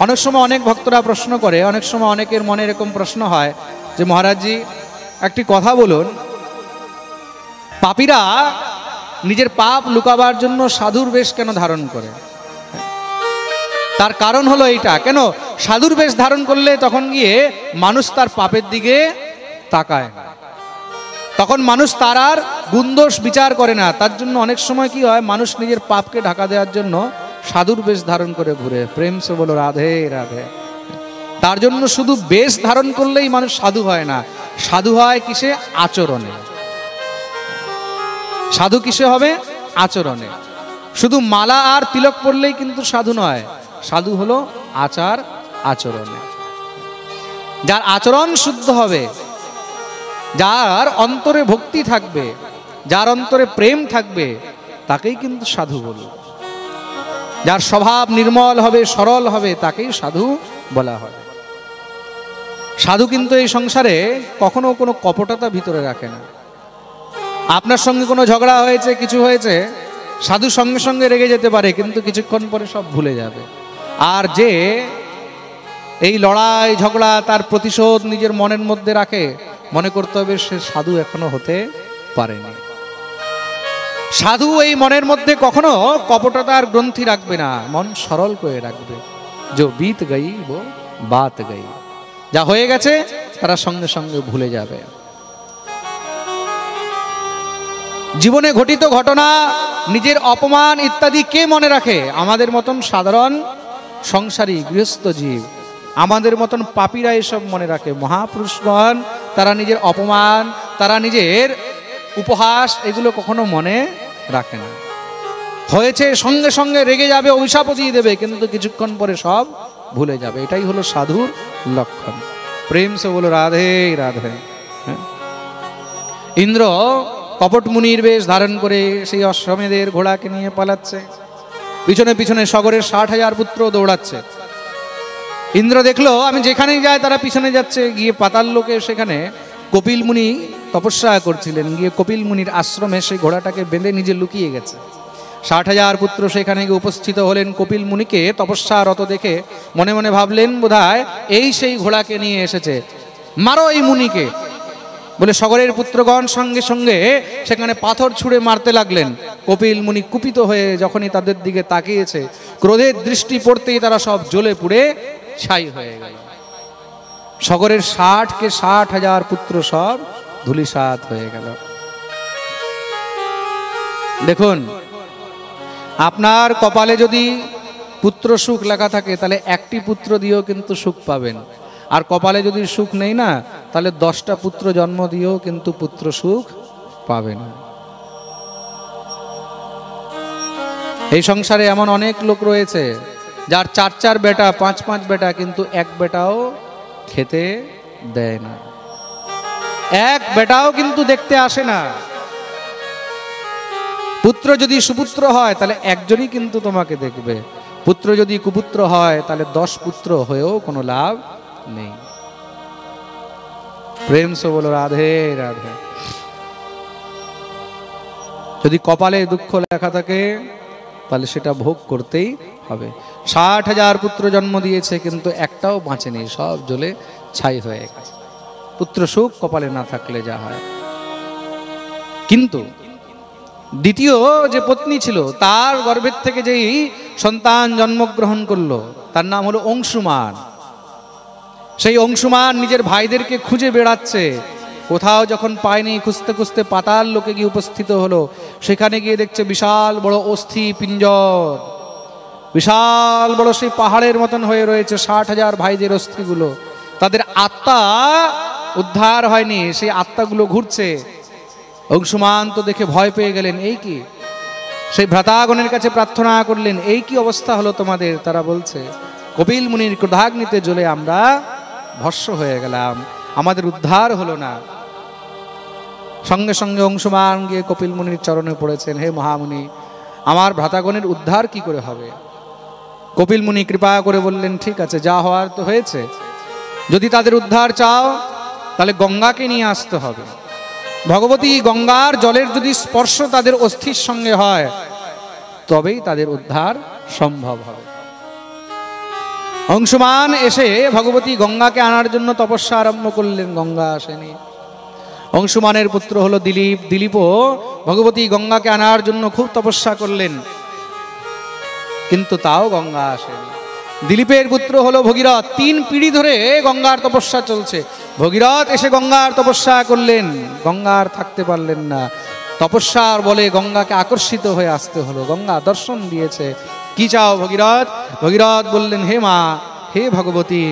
অনেক সময় অনেক ভক্তরা প্রশ্ন করে, অনেক সময় অনেকের মনে এরকম প্রশ্ন হয় যে মহারাজজি একটি কথা বলুন, পাপীরা নিজের পাপ লুকাবার জন্য সাধুর বেশ কেন ধারণ করে? তার কারণ হলো এইটা, কেন সাধুর বেশ ধারণ করলে তখন গিয়ে মানুষ তার পাপের দিকে তাকায় না, তখন মানুষ তার আর গুণদোষ বিচার করে না। তার জন্য অনেক সময় কি হয়, মানুষ নিজের পাপকে ঢাকা দেওয়ার জন্য সাধুর বেশ ধারণ করে ঘুরে। প্রেম সে বলো রাধে রাধে। তার জন্য শুধু বেশ ধারণ করলেই মানুষ সাধু হয় না, সাধু হয় কিসে? আচরণে। সাধু কিসে হবে? আচরণে। শুধু মালা আর তিলক পরলেই কিন্তু সাধু নয়, সাধু হলো আচার আচরণে। যার আচরণ শুদ্ধ হবে, যার অন্তরে ভক্তি থাকবে, যার অন্তরে প্রেম থাকবে, তাকেই কিন্তু সাধু বলবে। যার স্বভাব নির্মল হবে, সরল হবে, তাকেই সাধু বলা হবে। সাধু কিন্তু এই সংসারে কখনো কোনো কপটতা ভিতরে রাখে না। আপনার সঙ্গে কোনো ঝগড়া হয়েছে, কিছু হয়েছে, সাধু সঙ্গে সঙ্গে রেগে যেতে পারে, কিন্তু কিছুক্ষণ পরে সব ভুলে যাবে। আর যে এই লড়াই ঝগড়া, তার প্রতিশোধ নিজের মনের মধ্যে রাখে, মনে করতে হবে সে সাধু এখনো হতে পারেনি। সাধু এই মনের মধ্যে কখনো কপটতার গ্রন্থি রাখবে না, মন সরল করে রাখবে। যে বিত গই वो बात गई, যা হয়ে গেছে তারা সঙ্গে সঙ্গে ভুলে যাবে। জীবনে ঘটিত ঘটনা, নিজের অপমান ইত্যাদি কে মনে রাখে? আমাদের মতন সাধারণ সংসারী গৃহস্থ জীব, আমাদের মতন পাপীরা এসব মনে রাখে। মহাপুরুষগণ তারা নিজের অপমান, তারা নিজের উপহাস, এগুলো কখনো মনে রাখে না। হয়েছে সঙ্গে সঙ্গে রেগে যাবে, অভিশাপও দিয়ে দেবে, কিন্তু কিছুক্ষণ পরে সব ভুলে যাবে। এটাই হলো সাধুর লক্ষণ। প্রেম সে বলো রাধে রাধে। ইন্দ্র কপট মুনির বেশ ধারণ করে সেই অশ্বমেধের ঘোড়াকে নিয়ে পালাচ্ছে, পিছনে পিছনে সগরের 60,000 পুত্র দৌড়াচ্ছে। ইন্দ্র দেখলো আমি যেখানেই যাই তারা পিছনে যাচ্ছে। গিয়ে পাতাল লোকে সেখানে কপিল মুনি তপস্যা করছিলেন, গিয়ে কপিল মুনির আশ্রমে সেই ঘোড়াটাকে বেঁধে নিজে লুকিয়ে গেছে। 60,000 পুত্র সেখানে গিয়ে উপস্থিত হলেন। কপিল মুনিকে তপস্যারত দেখে মনে মনে ভাবলেন বোধহয় এই সেই ঘোড়াকে নিয়ে এসেছে, মারো এই মুনিকে বলে সগরের পুত্রগণ সঙ্গে সঙ্গে সেখানে পাথর ছুঁড়ে মারতে লাগলেন। কপিল মুনি কুপিত হয়ে যখনই তাদের দিকে তাকিয়েছে, ক্রোধের দৃষ্টি পড়তেই তারা সব জ্বলে পুড়ে ছাই হয়ে গেল। সগরের 60,000 পুত্র সব ধূলিসাৎ হয়ে গেল। দেখুন, আপনার কপালে যদি পুত্র সুখ লেখা থাকে তাহলে একটি পুত্র দিয়েও কিন্তু সুখ পাবেন। আর কপালে যদি সুখ নেই না, তাহলে 10টা পুত্র জন্ম দিয়েও কিন্তু পুত্র সুখ পাবে না। এই সংসারে এমন অনেক লোক রয়েছে যার 4 বেটা, 5 বেটা, কিন্তু এক বেটাও খেতে দেয় না, এক বেটাও কিন্তু দেখতে আসে না। পুত্র যদি সুপুত্র হয় তাহলে একজনই কিন্তু তোমাকে দেখবে, পুত্র যদি কুপুত্র হয় তাহলে 10 পুত্র হয়েও কোনো লাভ নেই। প্রেম সে বলো রাধে রাধে। যদি কপালে দুঃখ লেখা থাকে তাহলে সেটা ভোগ করতেই হবে। 60,000 পুত্র জন্ম দিয়েছে কিন্তু একটাও বাঁচেনি, সব জ্বলে ছাই হয়ে গেছে। পুত্র সুখ কপালে না থাকলে যা হয়। কিন্তু দ্বিতীয় যে পত্নী ছিল তার গর্ভের থেকে যেই সন্তান জন্মগ্রহণ করলো তার নাম হলো অংশুমান। সেই অংশুমান নিজের ভাইদেরকে খুঁজে বেড়াচ্ছে, কোথাও যখন পায়নি খুঁজতে খুঁজতে পাতাল লোকে গিয়ে উপস্থিত হলো। সেখানে গিয়ে দেখছে বিশাল বড় অস্থি পিঞ্জর, বিশাল বড় সেই পাহাড়ের মতন হয়ে রয়েছে 60,000 ভাইদের অস্থিগুলো। তাদের আত্মা উদ্ধার হয়নি, সেই আত্মাগুলো ঘুরছে। অংশুমান তো দেখে ভয় পেয়ে গেলেন, এই কি? সেই ভ্রাতাগণের কাছে প্রার্থনা করলেন, এই কি অবস্থা হলো তোমাদের? তারা বলছে কপিল মুনির ক্রোধাগ্নিতে জ্বলে আমরা ভস্ম হয়ে গেলাম, আমাদের উদ্ধার হলো না। সঙ্গে সঙ্গে অংশুমান গিয়ে কপিল মুনির চরণে পড়েছেন, হে মহামুনি, আমার ভ্রাতাগণের উদ্ধার কি করে হবে? কপিল মুনি কৃপা করে বললেন, ঠিক আছে, যা হওয়ার তো হয়েছে, যদি তাদের উদ্ধার চাও তাহলে গঙ্গাকে নিয়ে আসতে হবে। ভগবতী গঙ্গার জলের যদি স্পর্শ তাদের অস্থির সঙ্গে হয় তবেই তাদের উদ্ধার সম্ভব হবে। অংশুমান এসে ভগবতী গঙ্গাকে আনার জন্য তপস্যা আরম্ভ করলেন, গঙ্গা আসেনি। অংশুমানের পুত্র হলো দিলীপ, দিলীপও ভগবতী গঙ্গাকে আনার জন্য খুব তপস্যা করলেন, কিন্তু তাও গঙ্গা আসেনি। দিলীপের পুত্র হলো ভগীরথ, 3 পিঢ়ি ধরে গঙ্গার তপস্যা চলছে। ভগীরথ এসে গঙ্গার তপস্যা করলেন, গঙ্গার থাকতে পারলেন না। তপস্যার বলে গঙ্গাকে আকর্ষিত হয়ে আসতে হলো, গঙ্গা দর্শন দিয়েছে। কি চাও ভগীরথ? ভগীরথ বললেন, হে মা, হে ভগবতী,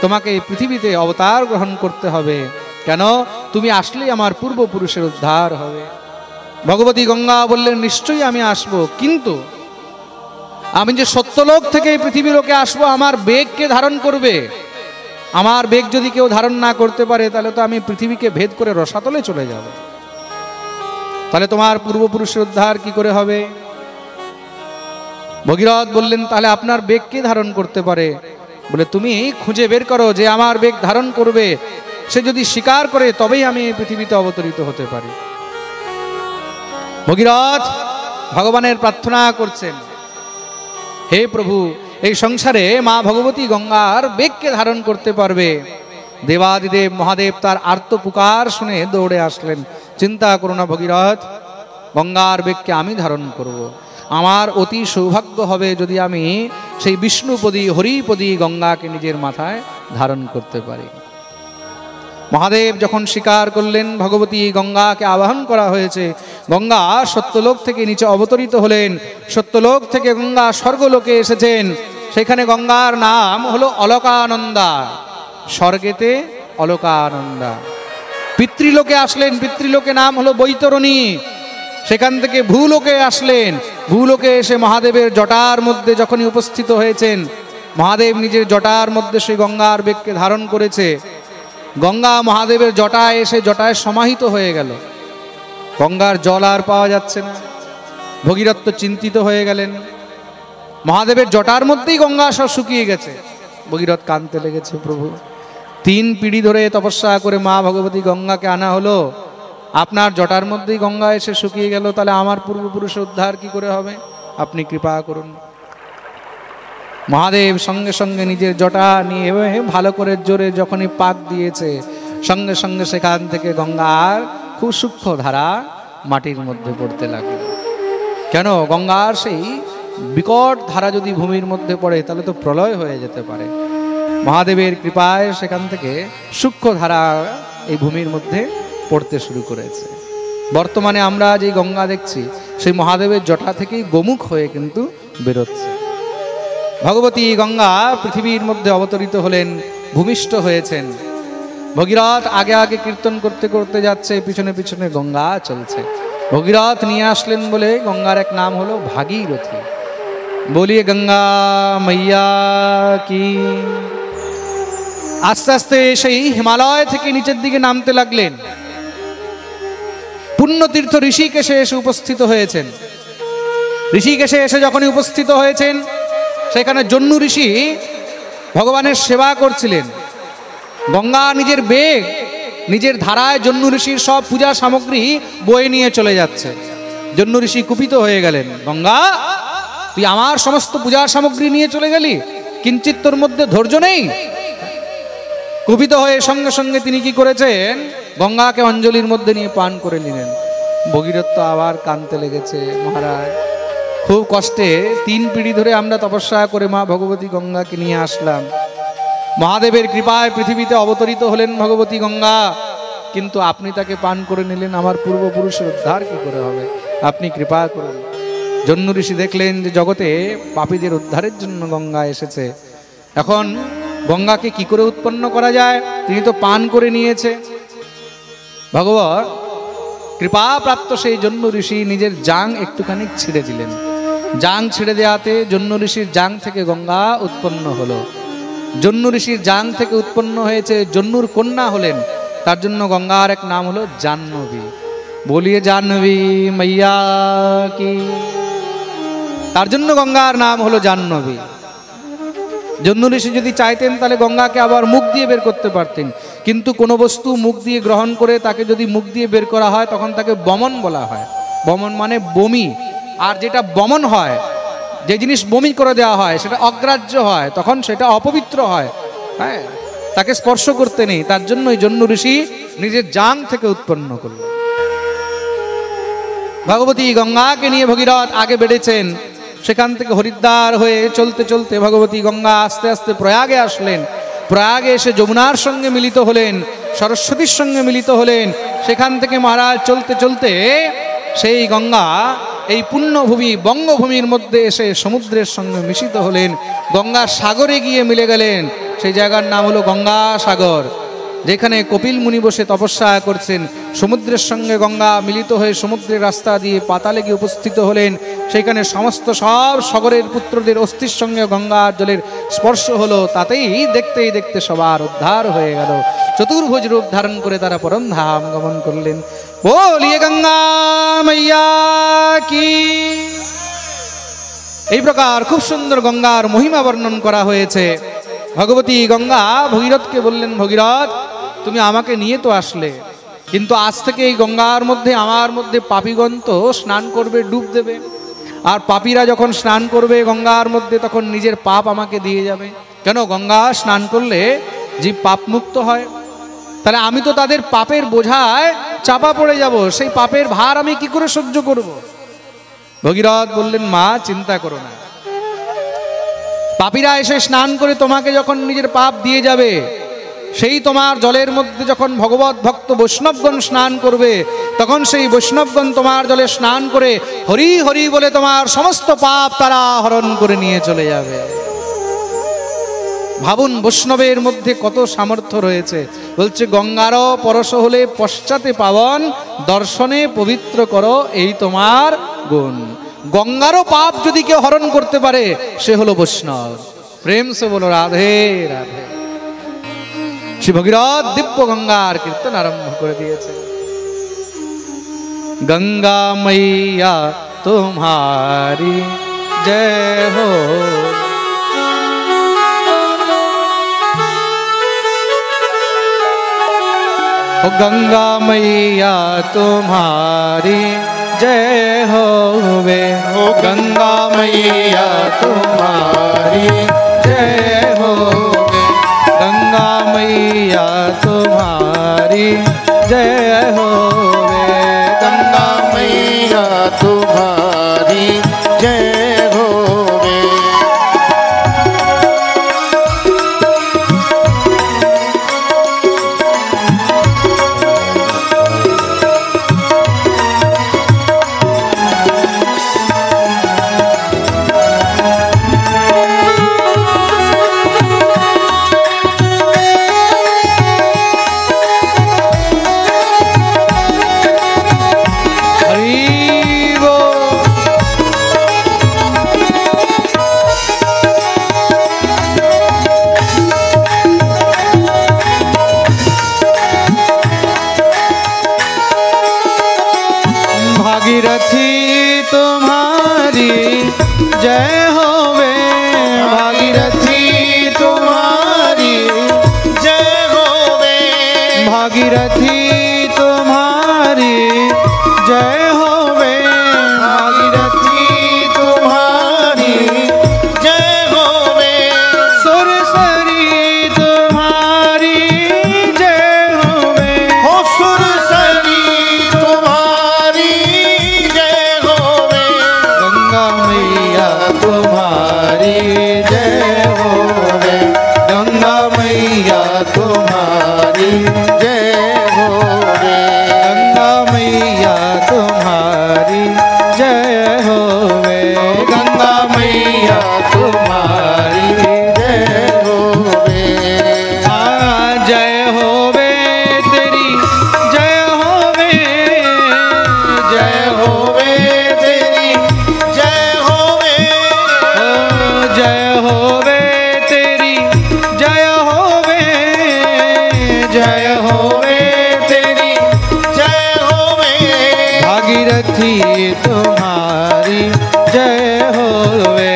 তোমাকে এই পৃথিবীতে অবতার গ্রহণ করতে হবে। কেন? তুমি আসলেই আমার পূর্বপুরুষের উদ্ধার হবে। ভগবতী গঙ্গা বললেন, নিশ্চয়ই আমি আসব, কিন্তু আমি যে সত্যলোক থেকে এই পৃথিবী লোকে আসবো আমার বেগকে ধারণ করবে, আমার বেগ যদি কেউ ধারণ না করতে পারে তাহলে তো আমি পৃথিবীকে ভেদ করে রসাতলে চলে যাব। তাহলে তোমার পূর্বপুরুষের উদ্ধার কি করে হবে? ভগীরথ বললেন, তাহলে আপনার বেগ কে ধারণ করতে পারে? বলে, তুমি খুঁজে বের করো যে আমার বেগ ধারণ করবে। সে যদি স্বীকার করে তবেই আমি পৃথিবীতে অবতরিত হতে পারি। ভগীরথ ভগবানের প্রার্থনা করছেন, হে প্রভু, এই সংসারে মা ভগবতী গঙ্গার বেগকে ধারণ করতে পারবে। দেবাদিদেব মহাদেব তার আর্ত পুকার শুনে দৌড়ে আসলেন। চিন্তা করো না ভগীরথ, গঙ্গার বেগকে আমি ধারণ করব। আমার অতি সৌভাগ্য হবে যদি আমি সেই বিষ্ণুপদী হরিপদী গঙ্গাকে নিজের মাথায় ধারণ করতে পারি। মহাদেব যখন স্বীকার করলেন ভগবতী গঙ্গাকে আবাহন করা হয়েছে, গঙ্গা সত্যলোক থেকে নিচে অবতরিত হলেন। সত্যলোক থেকে গঙ্গা স্বর্গলোকে এসেছেন। সেখানে গঙ্গার নাম হলো অলকানন্দা, স্বর্গেতে অলকানন্দা। পিতৃলোকে আসলেন, পিতৃলোকে নাম হলো বৈতরণী। সেখান থেকে ভূলোকে আসলেন। ভূলোকে এসে মহাদেবের জটার মধ্যে যখনই উপস্থিত হয়েছেন, মহাদেব নিজের জটার মধ্যে সেই গঙ্গার বেগকে ধারণ করেছে। গঙ্গা মহাদেবের জটায় এসে জটায় সমাহিত হয়ে গেল। গঙ্গার জল আর পাওয়া যাচ্ছে না। ভগীরথ চিন্তিত হয়ে গেলেন, মহাদেবের জটার মধ্যেই গঙ্গা সব শুকিয়ে গেছে। ভগীরথ কাঁদতে লেগেছে, প্রভু 3 পিঁড়ি ধরে তপস্যা করে মা ভগবতী গঙ্গাকে আনা হলো, আপনার জটার মধ্যেই গঙ্গা এসে শুকিয়ে গেল, তাহলে আমার পূর্বপুরুষের উদ্ধার কি করে হবে? আপনি কৃপা করুন। মহাদেব সঙ্গে সঙ্গে নিজের জটা নিয়ে ভালো করে জোরে যখনই পাক দিয়েছে, সঙ্গে সঙ্গে সেখান থেকে গঙ্গার খুব সূক্ষ্ম ধারা মাটির মধ্যে পড়তে লাগলো। কেন? গঙ্গার সেই বিকট ধারা যদি ভূমির মধ্যে পড়ে তাহলে তো প্রলয় হয়ে যেতে পারে। মহাদেবের কৃপায় সেখান থেকে সূক্ষ্ম ধারা এই ভূমির মধ্যে পড়তে শুরু করেছে। বর্তমানে আমরা যে গঙ্গা দেখছি সেই মহাদেবের জটা থেকেই গোমুখ হয়ে কিন্তু বেরোচ্ছে। ভগবতী গঙ্গা পৃথিবীর মধ্যে অবতরিত হলেন, ভূমিষ্ঠ হয়েছেন। ভগীরথ আগে আগে কীর্তন করতে করতে যাচ্ছে, পিছনে পিছনে গঙ্গা চলছে। ভগীরথ নিয়ে আসলেন বলে গঙ্গার এক নাম হলো ভাগীরথী। বলিয়ে গঙ্গা মাইয়া কি। আস্তে আস্তে সেই হিমালয় থেকে নিচের দিকে নামতে লাগলেন। পুণ্যতীর্থ ঋষিকেশে এসে উপস্থিত হয়েছেন। ঋষিকেশে এসে যখনই উপস্থিত হয়েছেন, সেখানে জন্নু ঋষি ভগবানের সেবা করছিলেন। গঙ্গা নিজের বেগ, নিজের ধারায় জন্নু ঋষির সব পূজা সামগ্রী বয়ে নিয়ে চলে যাচ্ছে। জন্নু ঋষি কুপিত হয়ে গেলেন, গঙ্গা তুই আমার সমস্ত পূজার সামগ্রী নিয়ে চলে গেলি, কিঞ্চিত তোর মধ্যে ধৈর্য নেই? কুপিত হয়ে সঙ্গে সঙ্গে তিনি কি করেছেন, গঙ্গাকে অঞ্জলির মধ্যে নিয়ে পান করে নিলেন। ভগীরথ আবার কাঁদতে লেগেছে, মহারাজ খুব কষ্টে 3 পিঁড়ি ধরে আমরা তপস্যা করে মা ভগবতী গঙ্গাকে নিয়ে আসলাম। মহাদেবের কৃপায় পৃথিবীতে অবতরিত হলেন ভগবতী গঙ্গা, কিন্তু আপনি তাকে পান করে নিলেন, আমার পূর্বপুরুষের উদ্ধার কি করে হবে? আপনি কৃপা করুন। জন্নু ঋষি দেখলেন যে জগতে পাপীদের উদ্ধারের জন্য গঙ্গা এসেছে। এখন গঙ্গাকে কি করে উৎপন্ন করা যায়? তিনি তো পান করে নিয়েছে। ভগবত কৃপাপ্রাপ্ত সেই জন্নু ঋষি নিজের জাং একটুখানি ছিঁড়ে দিলেন। জাং ছিঁড়ে দেওয়াতে জন্নু ঋষির জাং থেকে গঙ্গা উৎপন্ন হলো। জন্নু ঋষির জাং থেকে উৎপন্ন হয়েছে, জন্নুর কন্যা হলেন, তার জন্য গঙ্গার এক নাম হলো জাহ্নবী। বলিয়ে জাহ্নবী মাইয়া কি। তার জন্য গঙ্গার নাম হলো জাহ্নবী। জন্নু ঋষি যদি চাইতেন তাহলে গঙ্গাকে আবার মুখ দিয়ে বের করতে পারতেন, কিন্তু কোনো বস্তু মুখ দিয়ে গ্রহণ করে তাকে যদি মুখ দিয়ে বের করা হয় তখন তাকে বমন বলা হয়। বমন মানে বমি। আর যেটা বমন হয়, যে জিনিস বমি করে দেওয়া হয়, সেটা অগ্রাহ্য হয়, তখন সেটা অপবিত্র হয়। হ্যাঁ, তাকে স্পর্শ করতে নেই। তার জন্যই জন্নু ঋষি নিজের জাং থেকে উৎপন্ন করল। ভগবতী গঙ্গাকে নিয়ে ভগীরথ আগে বেড়েছেন। সেখান থেকে হরিদ্বার হয়ে চলতে চলতে ভগবতী গঙ্গা আস্তে আস্তে প্রয়াগে আসলেন। প্রয়াগে এসে যমুনার সঙ্গে মিলিত হলেন, সরস্বতীর সঙ্গে মিলিত হলেন। সেখান থেকে মহারাজ চলতে চলতে সেই গঙ্গা এই পুণ্যভূমি বঙ্গভূমির মধ্যে এসে সমুদ্রের সঙ্গে মিশিত হলেন। গঙ্গা সাগরে গিয়ে মিলে গেলেন। সেই জায়গার নাম হলো গঙ্গা সাগর, যেখানে কপিল মুনি বসে তপস্যা করছেন। সমুদ্রের সঙ্গে গঙ্গা মিলিত হয়ে সমুদ্রের রাস্তা দিয়ে পাতালে গিয়ে উপস্থিত হলেন। সেখানে সমস্ত সব সাগরের পুত্রদের অস্থির সঙ্গে গঙ্গার জলের স্পর্শ হলো, তাতেই দেখতেই দেখতে সবার উদ্ধার হয়ে গেল। চতুর্ভুজ রূপ ধারণ করে তারা পরমধাম গমন করলেন। বলিয়ে গঙ্গা মাইয়া কি। এই প্রকার খুব সুন্দর গঙ্গার মহিমা বর্ণন করা হয়েছে। ভগবতী গঙ্গা ভগীরথকে বললেন, ভগীরথ তুমি আমাকে নিয়ে তো আসলে, কিন্তু আজ থেকে এই গঙ্গার মধ্যে আমার মধ্যে পাপীগণ তো স্নান করবে, ডুব দেবে। আর পাপীরা যখন স্নান করবে গঙ্গার মধ্যে তখন নিজের পাপ আমাকে দিয়ে যাবে। কেন? গঙ্গা স্নান করলে জীব পাপ মুক্ত হয়। তাহলে আমি তো তাদের পাপের বোঝায় চাপা পড়ে যাব, সেই পাপের ভার আমি কি করে সহ্য করব? ভগীরথ বললেন, মা চিন্তা করো না, পাপীরা এসে স্নান করে তোমাকে যখন নিজের পাপ দিয়ে যাবে, সেই তোমার জলের মধ্যে যখন ভগবত ভক্ত বৈষ্ণবগণ স্নান করবে, তখন সেই বৈষ্ণবগণ তোমার জলে স্নান করে হরি হরি বলে তোমার সমস্ত পাপ তারা হরণ করে নিয়ে চলে যাবে। ভাবুন বৈষ্ণবের মধ্যে কত সামর্থ্য রয়েছে। বলছে গঙ্গারও পরশ হলে পশ্চাতে পাবন, দর্শনে পবিত্র করো এই তোমার গুণ। গঙ্গারও পাপ যদি কেউ হরণ করতে পারে সে হলো বৈষ্ণব। প্রেম সে বলো রাধে রাধে। শ্রী ভগীরথ দিব্য গঙ্গার কীর্তন আরম্ভ করে দিয়েছে। গঙ্গা मैया तुम्हारी जय हो, गंगा मैया तुम्हारी जय होवे, गंगा मैया तुम्हारी जय होवे, गंगा मैया तुम्हारी जय होवे, गंगा मैया तुम्हारी जय होवे। भागीरथी तुम्हारी जय होवे, भागीरथी तुम्हारी जय होवे, भागीरथी तुम्हारी जय होवे, भागीरथी तुम्हारी जय होवे, सुरसरी तुम्हारी जय होवे, हो सुरसरी तुम्हारी जय होवे, गंगा मैया तुम्हारी जय होवे, गंगा मैया तुम्हारी जय होवे, गंगा मैया तुम्हारी जय होवे, गंगा मैया तुम्हारी जय होवे, आ जय होवे तेरी जय होवे, जय होवे तेरी जय होवे, ओ जय होवे तेरी जय होवे, जय होवे तेरी जय होवे, भागीरथी तुम्हारी जय होवे,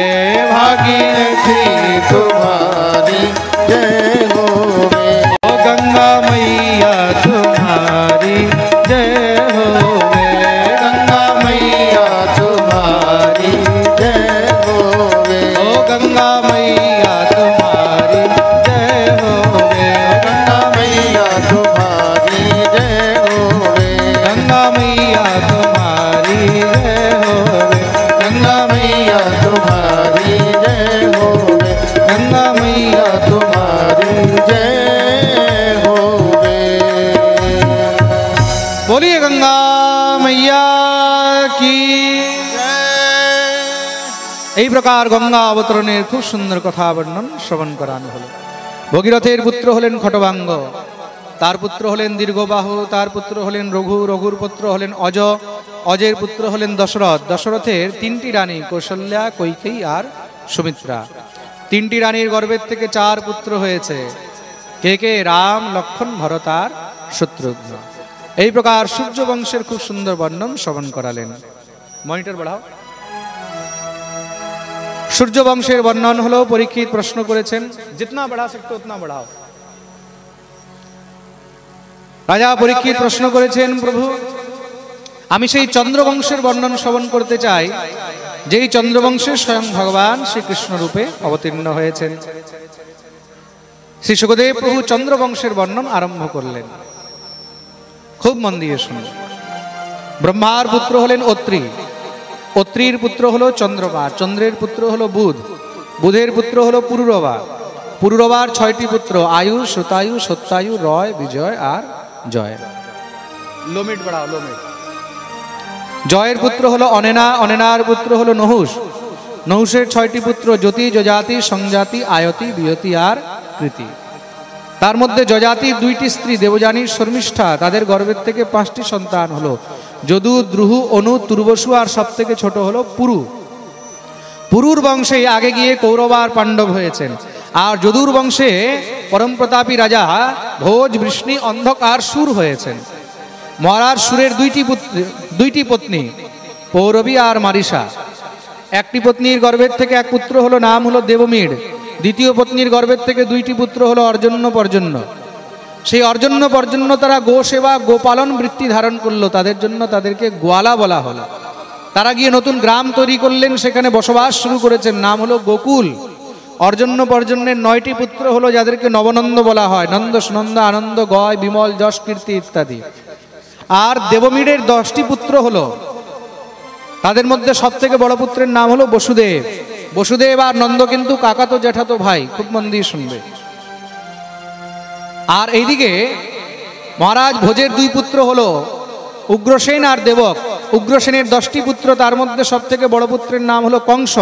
भागीरथी तुम्हारी जय होवे, ओ गंगा मैया तुम्हारी जय होवे, गंगा मैया तुम्हारी जय होवे, ओ गंगा मैया तुम्हारी जय होवे, गंगा मैया तुम्हारी जय होवे, गंगा मैया तुम्हारी जय होवे, गंगा मैया तुम्हारी जय होवे, गंगा मैया तुम्हारी जय होवे। बोलिए गंगा मैया की। এই প্রকার গঙ্গা অবতরণের খুব সুন্দর কথা বর্ণন শ্রবণ করানো হলো। ভগীরথের পুত্র হলেন খটবাঙ্গ। তার পুত্র হলেন দীর্ঘবাহু, তার পুত্র হলেন রঘু, রঘুর পুত্র হলেন অজ, অজের পুত্র হলেন দশরথ, দশরথের তিনটি রানী কৌশল্যা, কৈকেয়ী আর সুমিত্রা। তিনটি রানীর গর্ভের থেকে 4 পুত্র হয়েছে। কে কে? রাম, লক্ষ্মণ, ভরত আর শত্রুঘ্ন। এই প্রকার সূর্য বংশের খুব সুন্দর বর্ণন শ্রবণ করালেন। মনিটর বাড়াও। সূর্য বংশের বর্ণন হলো, পরীক্ষিত প্রশ্ন করেছেন, জিতনা बढ़ा सकते उतना बढ़ाओ। রাজা পরীক্ষিত প্রশ্ন করেছেন, প্রভু আমি সেই চন্দ্রবংশের বর্ণন শ্রবণ করতে চাই, যেই চন্দ্রবংশে স্বয়ং ভগবান শ্রীকৃষ্ণ রূপে অবতীর্ণ হয়েছেন। শ্রী সুখদেব প্রভু চন্দ্রবংশের বর্ণন আরম্ভ করলেন। খুব মন দিয়ে শুনুন। ব্রহ্মার পুত্র হলেন অত্রি, অত্রির পুত্র হলো চন্দ্রমা, চন্দ্রের পুত্র হলো বুধ, বুধের পুত্র হলো পুরুরবা, পুরুরবার 6টি পুত্র, আয়ু, শতায়ু, সত্যায়ু, রয়, বিজয় আর জয়। লোমিট বাড়াও, লোমিট। জয়ের পুত্র হলো অনেনা, অনেনার পুত্র হলো নহুষ, নহুষের 6টি পুত্র, জ্যোতি, যজাতি, সংজাতি, আয়তি, বিয়তি আর কৃতি। তার মধ্যে যজাতির 2টি স্ত্রী দেবযানী, শর্মিষ্ঠা, তাদের গর্ভের থেকে 5টি সন্তান হলো যদু, দ্রুহু, অনু, তুর্বসু আর সব থেকে ছোট হলো পুরু। পুরুর বংশে আগে গিয়ে কৌরব আর পাণ্ডব হয়েছেন। আর যদুর বংশে পরম প্রতাপী রাজা ভোজ, বৃষ্ণি, অন্ধক আর সুর হয়েছেন। মহারাজ সুরের 2টি পত্নী, পৌরবী আর মারিসা। একটি পত্নীর গর্ভের থেকে 1 পুত্র হলো, নাম হলো দেবমীড়। দ্বিতীয় পত্নীর গর্ভের থেকে 2টি পুত্র হলো অর্জন্য, পর্জন্য। সেই অর্জন্য, পর্জন্য তারা গো সেবা, গোপালন বৃত্তি ধারণ করলো, তাদের জন্য তাদেরকে গোয়ালা বলা হলো। তারা গিয়ে নতুন গ্রাম তৈরি করলেন, সেখানে বসবাস শুরু করেছেন, নাম হলো গোকুল। অর্জন্য, পর্জন্যের 9টি পুত্র হলো, যাদেরকে নবনন্দ বলা হয়, নন্দ, সুনন্দ, আনন্দ, গয়, বিমল, যশ, কীর্তি ইত্যাদি। আর দেবমীড়ের 10টি পুত্র হলো, তাদের মধ্যে সব থেকে বড় পুত্রের নাম হলো বসুদেব। বসুদেব আর নন্দ কিন্তু কাকাতো জ্যাঠাতো ভাই, খুব মন দিয়ে শুনবে। আর এইদিকে মহারাজ ভোজের 2 পুত্র হলো উগ্রসেন আর দেবক। উগ্রসেনের 10টি পুত্র, তার মধ্যে সব থেকে বড় পুত্রের নাম হলো কংস।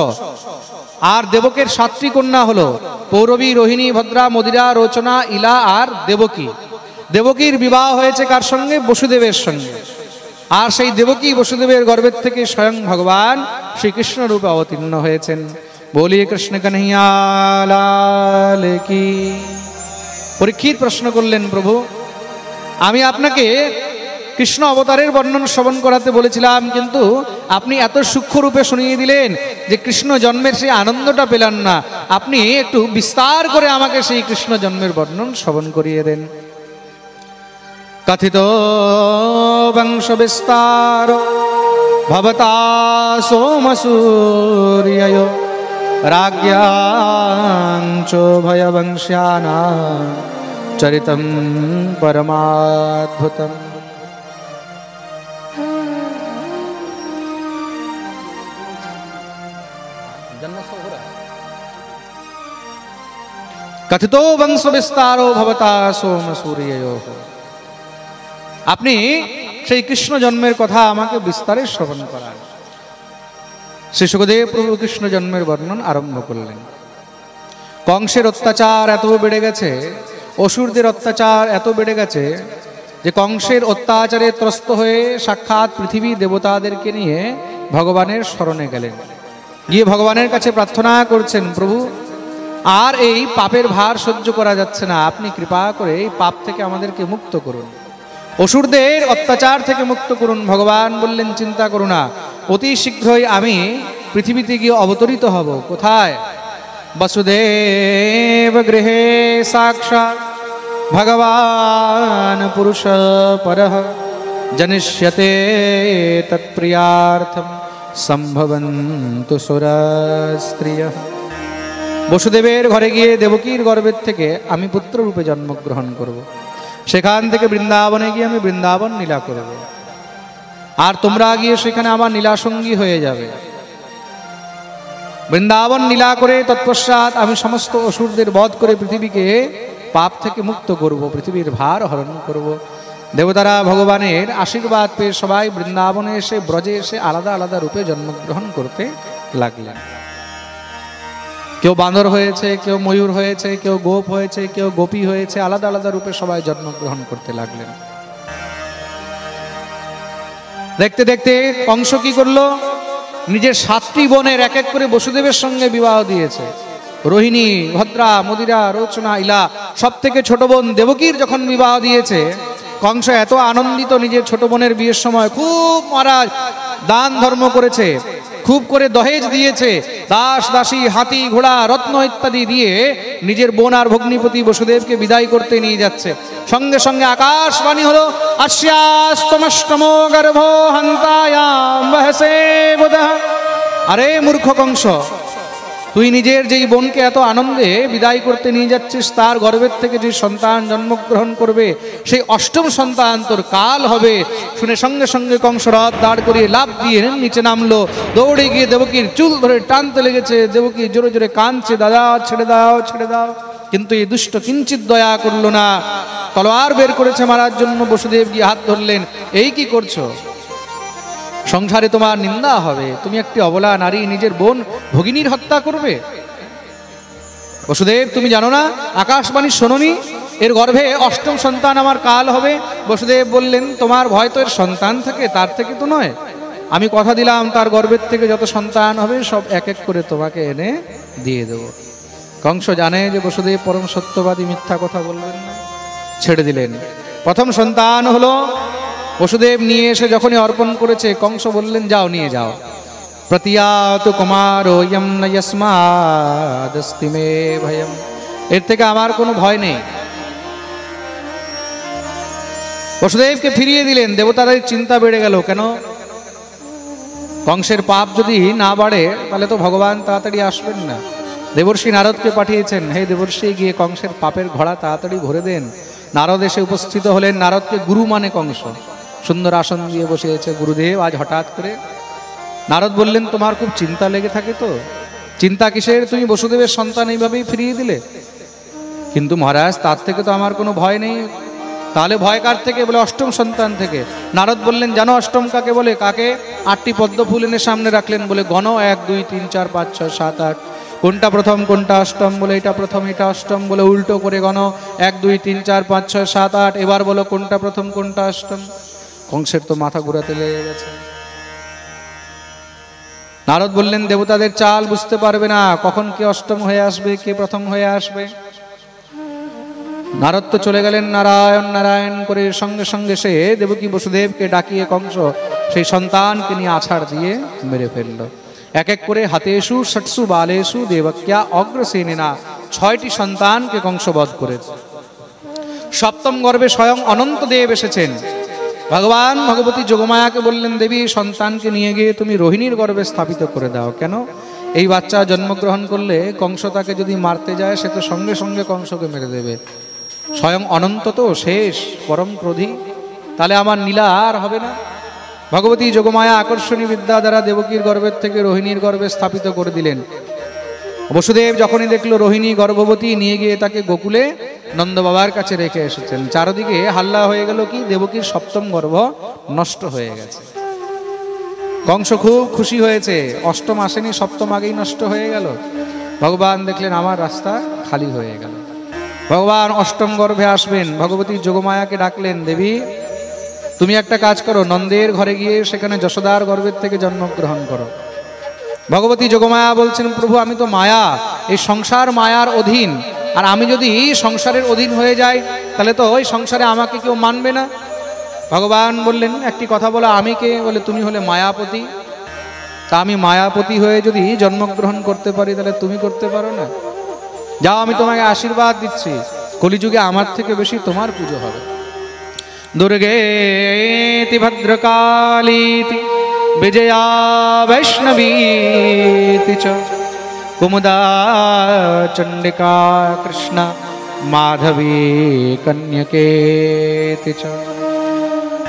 আর দেবকের 7টি কন্যা হলো পৌরবী, রোহিণী, ভদ্রা, মদিরা, রোচনা, ইলা আর দেবকী। দেবকীর বিবাহ হয়েছে কার সঙ্গে? বসুদেবের সঙ্গে। আর সেই দেবকী বসুদেবের গর্ভের থেকে স্বয়ং ভগবান শ্রীকৃষ্ণ রূপে অবতীর্ণ হয়েছেন। বলিয়ে কৃষ্ণ কানহাইয়া লাল কি। পরীক্ষিত প্রশ্ন করলেন, প্রভু আমি আপনাকে কৃষ্ণ অবতারের বর্ণন শ্রবণ করাতে বলেছিলাম, কিন্তু আপনি এত সূক্ষ্ম রূপে শুনিয়ে দিলেন যে কৃষ্ণ জন্মের সেই আনন্দটা পেলেন না। আপনি একটু বিস্তার করে আমাকে সেই কৃষ্ণ জন্মের বর্ণন শ্রবণ করিয়ে দেন। কথিত বংশ বিস্তার ভবতা সোমসূর্যয় রাজ্ঞাঞ্চ ভয়বংশ্যানা চরিতম পরমাদ্ভুতম। কথিতো বংশ বিস্তারো ভবতা সোমসূর্যয়। আপনি সেই কৃষ্ণ জন্মের কথা আমাকে বিস্তারে শ্রবণ করান। শ্রী সুখদেব প্রভু কৃষ্ণ জন্মের বর্ণন আরম্ভ করলেন। কংসের অত্যাচার এত বেড়ে গেছে, অসুরদের অত্যাচার এত বেড়ে গেছে যে কংসের অত্যাচারে ত্রস্ত হয়ে সাক্ষাৎ পৃথিবী দেবতাদেরকে নিয়ে ভগবানের শরণে গেলেন। গিয়ে ভগবানের কাছে প্রার্থনা করছেন, প্রভু আর এই পাপের ভার সহ্য করা যাচ্ছে না, আপনি কৃপা করে এই পাপ থেকে আমাদেরকে মুক্ত করুন, অসুরদের অত্যাচার থেকে মুক্ত করুন। ভগবান বললেন, চিন্তা করো না, অতি শীঘ্রই আমি পৃথিবীতে গিয়ে অবতরিত হব। কোথায়? বসুদেব গৃহে সাক্ষাৎ ভগবান পুরুষ পরঃ জনিষ্যতে তৎপ্রিয়ার্থম সম্ভবন্তু সুরস্ত্রিয়ঃ। বসুদেবের ঘরে গিয়ে দেবকীর গর্ভের থেকে আমি পুত্র রূপে জন্মগ্রহণ করব। সেখান থেকে বৃন্দাবনে গিয়ে আমি বৃন্দাবন লীলা করব, আর তোমরা গিয়ে সেখানে আমার লীলাসঙ্গী হয়ে যাবে। বৃন্দাবন লীলা করে তৎপশ্চাৎ আমি সমস্ত অসুরদের বধ করে পৃথিবীকে পাপ থেকে মুক্ত করব, পৃথিবীর ভার হরণ করব। দেবতারা ভগবানের আশীর্বাদ পেয়ে সবাই বৃন্দাবনে এসে, ব্রজে এসে আলাদা আলাদা রূপে জন্মগ্রহণ করতে লাগলেন। কেউ বাঁদর হয়েছে, কেউ ময়ূর হয়েছে, কেউ গোপ হয়েছে, কেউ গোপী হয়েছে, আলাদা আলাদা রূপে সবাই জন্মগ্রহণ করতে লাগলেন। দেখতে দেখতে কংস কি করলো, নিজের 7টি বোনের এক এক করে বসুদেবের সঙ্গে বিবাহ দিয়েছে। রোহিণী, ভদ্রা, মদিরা, রোচনা, ইলা, সব থেকে ছোট বোন দেবকীর যখন বিবাহ দিয়েছে, কংস এত আনন্দিত, নিজের ছোট বোনের বিয়ের সময় খুব মহারাজ দান ধর্ম করেছে, খুব করে দহেজ দিয়েছে, দাস দাসী, হাতি ঘোড়া, রত্ন ইত্যাদি দিয়ে নিজের বোন আর ভগ্নিপতি বসুদেবকে বিদায় করতে নিয়ে যাচ্ছে। সঙ্গে সঙ্গে আকাশবাণী হলো, আস্যাস্তমষ্টমো গর্ভ হন্তায়াম বহসে বোধঃ। আরে মূর্খ কংস, তুই নিজের যেই বোনকে এত আনন্দে বিদায় করতে নিয়ে যাচ্ছিস, তার গর্ভের থেকে যে সন্তান জন্মগ্রহণ করবে, সেই 8ম সন্তান তোর কাল হবে। শুনে সঙ্গে সঙ্গে কংস রথ দাঁড় করিয়ে লাফ দিয়ে নিচে নামলো, দৌড়ে গিয়ে দেবকীর চুল ধরে টানতে লেগেছে। দেবকী জোরে জোরে কাঁদছে, দাদা ছেড়ে দাও, ছেড়ে দাও। কিন্তু এই দুষ্ট কিঞ্চিত দয়া করলো না, তলোয়ার বের করেছে মারার জন্য। বসুদেব গিয়ে হাত ধরলেন, এই কি করছো? সংসারে তোমার নিন্দা হবে, তুমি একটি অবলা নারী নিজের বোন ভগিনীর হত্যা করবে। বসুদেব, তুমি জানো না, আকাশবাণী শোনোনি, এর গর্ভে 8ম সন্তান আমার কাল হবে। বসুদেব বললেন, তোমার ভয় তো এর সন্তান থেকে, তার থেকে তো নয়। আমি কথা দিলাম, তার গর্ভের থেকে যত সন্তান হবে সব এক এক করে তোমাকে এনে দিয়ে দেব। কংস জানে যে বসুদেব পরম সত্যবাদী, মিথ্যা কথা বলবেন না, ছেড়ে দিলেন। 1ম সন্তান হলো, বসুদেব নিয়ে এসে যখনই অর্পণ করেছে, কংস বললেন, যাও নিয়ে যাও। প্রতিয়াতু কুমারো ইয়ং ন যস্মাদস্তি মে ভয়ম, এর থেকে আমার কোনো ভয় নেই। বসুদেবকে ফিরিয়ে দিলেন। দেবতাদের চিন্তা বেড়ে গেল, কেন? কংসের পাপ যদি না বাড়ে তাহলে তো ভগবান তাড়াতাড়ি আসবেন না। দেবর্ষি নারদকে পাঠিয়েছেন, হে দেবর্ষি, গিয়ে কংসের পাপের ঘোড়া তাড়াতাড়ি ভরে দেন। নারদ এসে উপস্থিত হলেন। নারদকে গুরু মানে কংস, সুন্দর আসন দিয়ে বসিয়েছে। গুরুদেব, আজ হঠাৎ করে? নারদ বললেন, তোমার খুব চিন্তা লেগে থাকে তো। চিন্তা কিসের? তুমি বসুদেবের সন্তান এইভাবেই ফিরিয়ে দিলে। কিন্তু মহারাজ, তার থেকে তো আমার কোনো ভয় নেই। তাহলে ভয় কার থেকে? বলে 8ম সন্তান থেকে। নারদ বললেন, জানো 8ম কাকে বলে? কাকে? 8টি পদ্ম ফুল এনে সামনে রাখলেন, বলে গণ 1 2 3 4 5 6 7 8, কোনটা প্রথম কোনটা অষ্টম? বলে এটা প্রথম এটা অষ্টম। বলে উল্টো করে গণ 1 2 3 4 5 6 7 8, এবার বলো কোনটা প্রথম কোনটা অষ্টম। কংসের তো মাথা ঘুরাতে লেগে গেছে। নারদ বললেন, দেবতাদের চাল বুঝতে পারবে না, কখন কে অষ্টম হয়ে আসবে, কে প্রথম হয়ে আসবে। নারদ তো চলে গেলেন নারায়ণ নারায়ণ করে। সঙ্গে সঙ্গে সে দেবকী বসুদেবকে ডাকিয়ে কংস সেই সন্তানকে নিয়ে আছাড় দিয়ে মেরে ফেলল। এক এক করে হাতেষু ষটসু বালেষু দেবক্যা অগ্রসেনেনা 6টি সন্তানকে কংস বধ করেছে। 7ম গর্ভে স্বয়ং অনন্ত দেব এসেছেন। ভগবান ভগবতী যোগমায়াকে বললেন, দেবী, সন্তানকে নিয়ে গিয়ে তুমি রোহিণীর গর্ভে স্থাপিত করে দাও। কেন? এই বাচ্চা জন্মগ্রহণ করলে কংস তাকে যদি মারতে যায়, সে তো সঙ্গে সঙ্গে কংসকে মেরে দেবে। স্বয়ং অনন্ত তো, শেষ, পরম ক্রোধী, তাহলে আমার লীলা আর হবে না। ভগবতী যোগমায়া আকর্ষণী বিদ্যা দ্বারা দেবকীর গর্ভের থেকে রোহিণীর গর্ভে স্থাপিত করে দিলেন। বসুদেব যখনই দেখলো রোহিণী গর্ভবতী, নিয়ে গিয়ে তাকে গোকুলে নন্দ বাবার কাছে রেখে এসেছেন। চারদিকে হাল্লা হয়ে গেল কি, দেবকীর 7ম গর্ভ নষ্ট হয়ে গেছে। কংস খুব খুশি হয়েছে, 8ম আসেনি, 7ম আগেই নষ্ট হয়ে গেল। ভগবান দেখলেন আমার রাস্তা খালি হয়ে গেল। ভগবান 8ম গর্ভে আসবেন। ভগবতী যোগমায়াকে ডাকলেন, দেবী, তুমি একটা কাজ করো, নন্দের ঘরে গিয়ে সেখানে যশোদার গর্ভের থেকে জন্মগ্রহণ করো। ভগবতী যোগমায়া বলছেন, প্রভু, আমি তো মায়া, এই সংসার মায়ার অধীন, আর আমি যদি সংসারের অধীন হয়ে যাই তাহলে তো ওই সংসারে আমাকে কেউ মানবে না। ভগবান বললেন, একটি কথা বলো, আমি কে? বলে, তুমি হলে মায়াপতি। তা আমি মায়াপতি হয়ে যদি জন্মগ্রহণ করতে পারি, তাহলে তুমি করতে পারো না? যাও, আমি তোমাকে আশীর্বাদ দিচ্ছি, কলিযুগে আমার থেকে বেশি তোমার পুজো হবে। দুর্গেতি ভদ্রকালীতি বিজয়া বৈষ্ণবীতি চ কুমুদা চণ্ডিকা কৃষ্ণ মাধবী কন্যকেতি চ।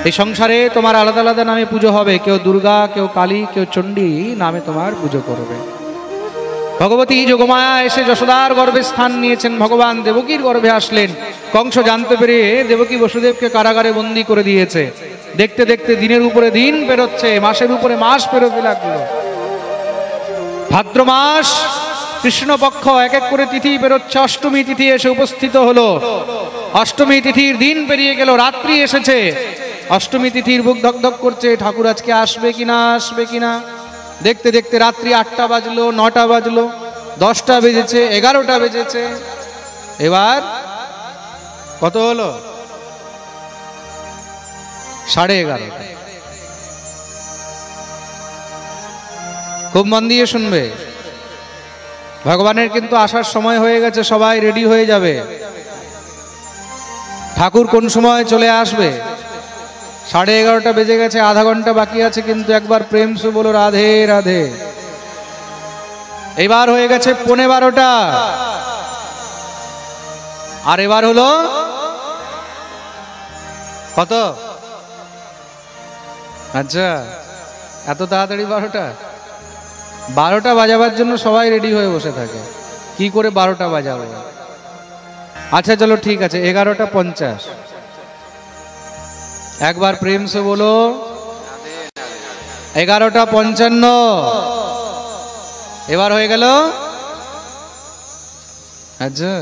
এই সংসারে তোমার আলাদা আলাদা নামে পুজো হবে। কেউ দুর্গা, কেউ কালী, কেউ চণ্ডী নামে তোমার পুজো করবে। ভগবতী যোগমায়া এসে যশোদার গর্ভে স্থান নিয়েছেন। ভগবান দেবকীর গর্ভে আসলেন। কংস জানতে পেরে দেবকী বসুদেবকে কারাগারে বন্দী করে দিয়েছে। দেখতে দেখতে দিনের উপরে দিন পেরোচ্ছে, মাসের উপরে মাস পেরোতে লাগলো। ভাদ্র মাস কৃষ্ণপক্ষ এক এক করে তিথি বেরোচ্ছে, অষ্টমী তিথি এসে উপস্থিত হলো। অষ্টমী তিথির দিন পেরিয়ে গেল, রাত্রি এসেছে। অষ্টমী তিথির বুক ধকধক করছে, ঠাকুর আজকে আসবে কিনা আসবে কিনা। দেখতে দেখতে রাত্রি 8টা বাজলো, 9টা বাজলো, 10টা বেজেছে, 11টা বেজেছে। এবার কত হলো? 11:30। খুব মন দিয়ে শুনবে, ভগবানের কিন্তু আসার সময় হয়ে গেছে, সবাই রেডি হয়ে যাবে। ঠাকুর কোন সময় চলে আসবে? 11:30 বেজে গেছে, আধা ঘন্টা বাকি আছে, কিন্তু একবার প্রেম সে বলো রাধে রাধে। এবার হয়ে গেছে 11:15, আর এবার হলো কত? আচ্ছা, এত তাড়াতাড়ি 12টা বাজাবার জন্য সবাই রেডি হয়ে বসে থাকে, কি করে 12টা বাজাবো। আচ্ছা চলো ঠিক আছে, 11:50। একবার প্রেম সে বলো 11:55। এবার হয়ে গেল, আচ্ছা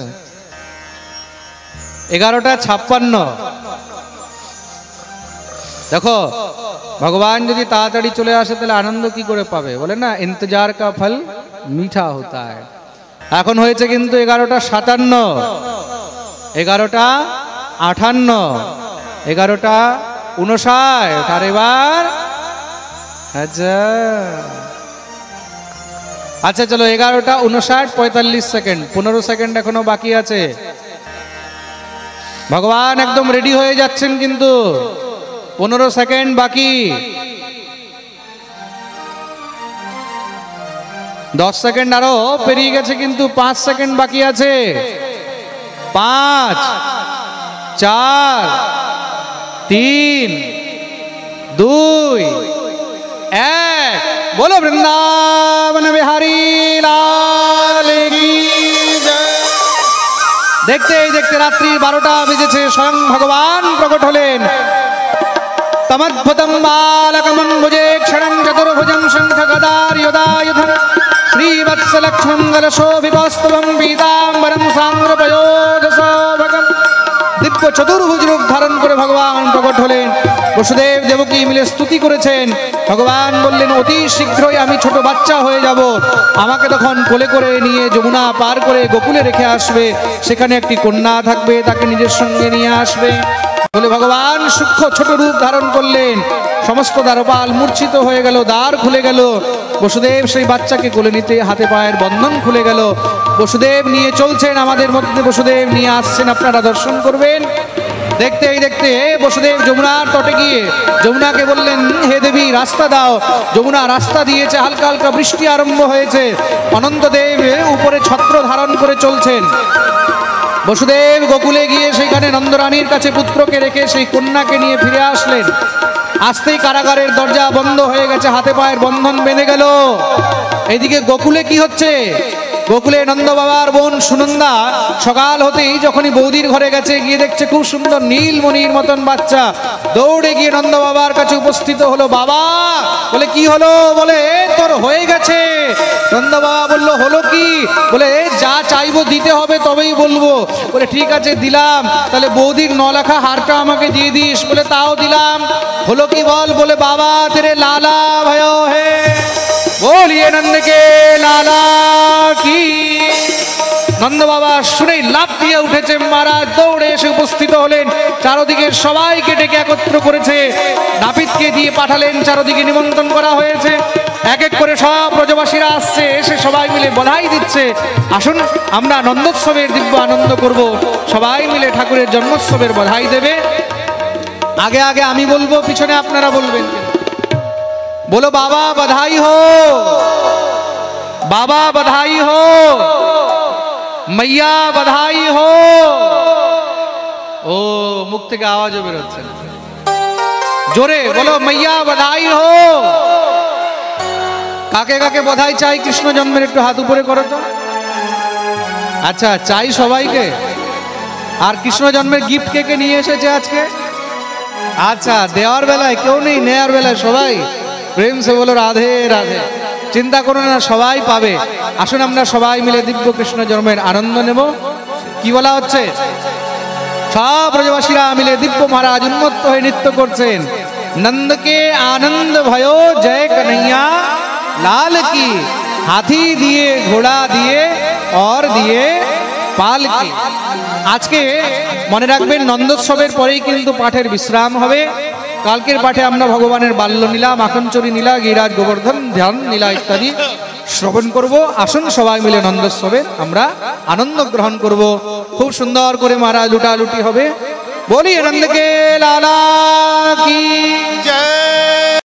11:56। দেখো, ভগবান যদি তাড়াতাড়ি চলে আসে তাহলে আনন্দ কি করে পাবে? বলে না, ইন্তজার কা ফল মিঠা হতা হ্যায়। এখন হয়েছে কিন্তু 11:57, 11:58, 11:59। আর এবার আচ্ছা চলো 11:59, 45 সেকেন্ড, 15 সেকেন্ড এখনো বাকি আছে। ভগবান একদম রেডি হয়ে যাচ্ছেন, কিন্তু 15 সেকেন্ড বাকি। 10 সেকেন্ড আরো পেরিয়ে গেছে, কিন্তু 5 সেকেন্ড বাকি আছে। 5, 4, 3, 2, 1। बोलो वृंदावन बिहारी लाल की जय। देखते ही देखते रात्रि 12টা বেজেছে, স্বয়ং ভগবান প্রকট হলেন। तमद्भुतं बालकमं भुजे क्षणं चतुर्भुजं शङ्खगदायुधायुधं श्रीवत्सलक्ष्मं गलशोभिकौस्तुभं पीताम्बरं सान्द्रपयोधसौभगम्। दिव्य चतुर्भुज रूप धारण করে ভগবান প্রকট হলেন। বসুদেব দেবকী মিলে স্তুতি করেছেন। ভগবান বললেন, অতি শীঘ্রই আমি ছোট বাচ্চা হয়ে যাব, আমাকে তখন কোলে করে নিয়ে যমুনা পার করে গোকুলে রেখে আসবে, সেখানে একটি কন্যা থাকবে, তাকে নিজের সঙ্গে নিয়ে আসবে বলে ভগবান সূক্ষ্ম ছোট রূপ ধারণ করলেন। সমস্ত দ্বারপাল মূর্ছিত হয়ে গেল, দ্বার খুলে গেল। বসুদেব সেই বাচ্চাকে কোলে নিতে হাতে পায়ের বন্ধন খুলে গেল। বসুদেব নিয়ে চলছেন আমাদের মধ্যে, বসুদেব নিয়ে আসছেন, আপনারা দর্শন করবেন। দেখতেই দেখতে বসুদেব যমুনার তটে গিয়ে যমুনাকে বললেন, হে দেবী রাস্তা দাও। যমুনা রাস্তা দিয়েছে, হালকা হালকা বৃষ্টি আরম্ভ হয়েছে। অনন্তদেব উপরে ছত্র ধারণ করে চলছেন। বসুদেব গোকুলে গিয়ে সেখানে নন্দরানীর কাছে পুত্রকে রেখে সেই কন্যাকে নিয়ে ফিরে আসলেন। আসতেই কারাগারের দরজা বন্ধ হয়ে গেছে, হাতে পায়ের বন্ধন বেঁধে গেল। এইদিকে গোকুলে কি হচ্ছে? গোকুলে নন্দ বাবার বোন সুনন্দা সকাল হতেই যখনই বৌদির ঘরে গেছে, গিয়ে দেখছে খুব সুন্দর নীলমণির মতন বাচ্চা। দৌড়ে গিয়ে নন্দ বাবার কাছে উপস্থিত হলো। বাবা, বলে কি হলো? বলে তোর হয়ে গেছে। নন্দ বাবা বলল, হলো কি? বলে যা চাইবো দিতে হবে, তবেই বলবো। বলে ঠিক আছে দিলাম, তাহলে বৌদির 9 লাখা হারটা আমাকে দিয়ে দিস। বলে তাও দিলাম। হলো কি বল? বলে বাবা তেরে লালা भयो হে, बोलिए नंद के लाला की। নন্দ বাবা শুনেই লাফ দিয়ে উঠেছে, মহারাজ দৌড়ে এসে উপস্থিত হলেন। চারদিকে সবাইকে ডেকে একত্র করেছে, নাপিতকে দিয়ে পাঠালেন, চারদিকে নিমন্ত্রণ করা হয়েছে। এক এক করে সব ব্রজবাসীরা আসছে, এসে সবাই মিলে বধাই দিচ্ছে। আসুন আমরা নন্দোৎসবের দিব্য আনন্দ করব। সবাই মিলে ঠাকুরের জন্মোৎসবের বধাই দেবে। আগে আগে আমি বলবো, পিছনে আপনারা বলবেন। बोलो बाबा बधाई हो, बाबा बधाई हो, मैया बधाई हो। ओ मुख থেকে আওয়াজও বেরোচ্ছে, জোরে বলো मैया बधाई हो। কাকে কাকে বধাই চাই কৃষ্ণ জন্মের? একটু হাত উপরে করো তো। আচ্ছা, চাই সবাইকে। আর কৃষ্ণ জন্মের গিফট কে কে নিয়ে এসেছে আজকে? আচ্ছা, দেওয়ার বেলায় কেউ নেই, নেয়ার বেলায় সবাই। प्रेम से बोलो राधे राधे। চিন্তা করুন না, সবাই পাবে। আসুন আমরা সবাই মিলে দিব্য কৃষ্ণ জন্মের আনন্দ নেব। কি বলা হচ্ছে? সব ব্রজবাসীরা মিলে দিব্য মহারাজ উন্মত্ত হয়ে নৃত্য করছেন। নন্দকে আনন্দ भयो জয় কन्हैया লাল কি, হাতি দিয়ে, ঘোড়া দিয়ে, और দিয়ে পাল কি। আজকে মনে রাখবেন, নন্দোৎসবের পরেই কিন্তু পাঠের বিশ্রাম হবে। কালকের পাঠে আমরা ভগবানের বাল্য লীলা, মাখনচুরি লীলা, গিরিরাজ গোবর্ধন ধ্যান লীলা ইত্যাদি শ্রবণ করব। আসুন সবাই মিলে নন্দোৎসবে আমরা আনন্দ গ্রহণ করব। খুব সুন্দর করে মহারাজ লুটালুটি হবে। বলি নন্দকে লালা কি।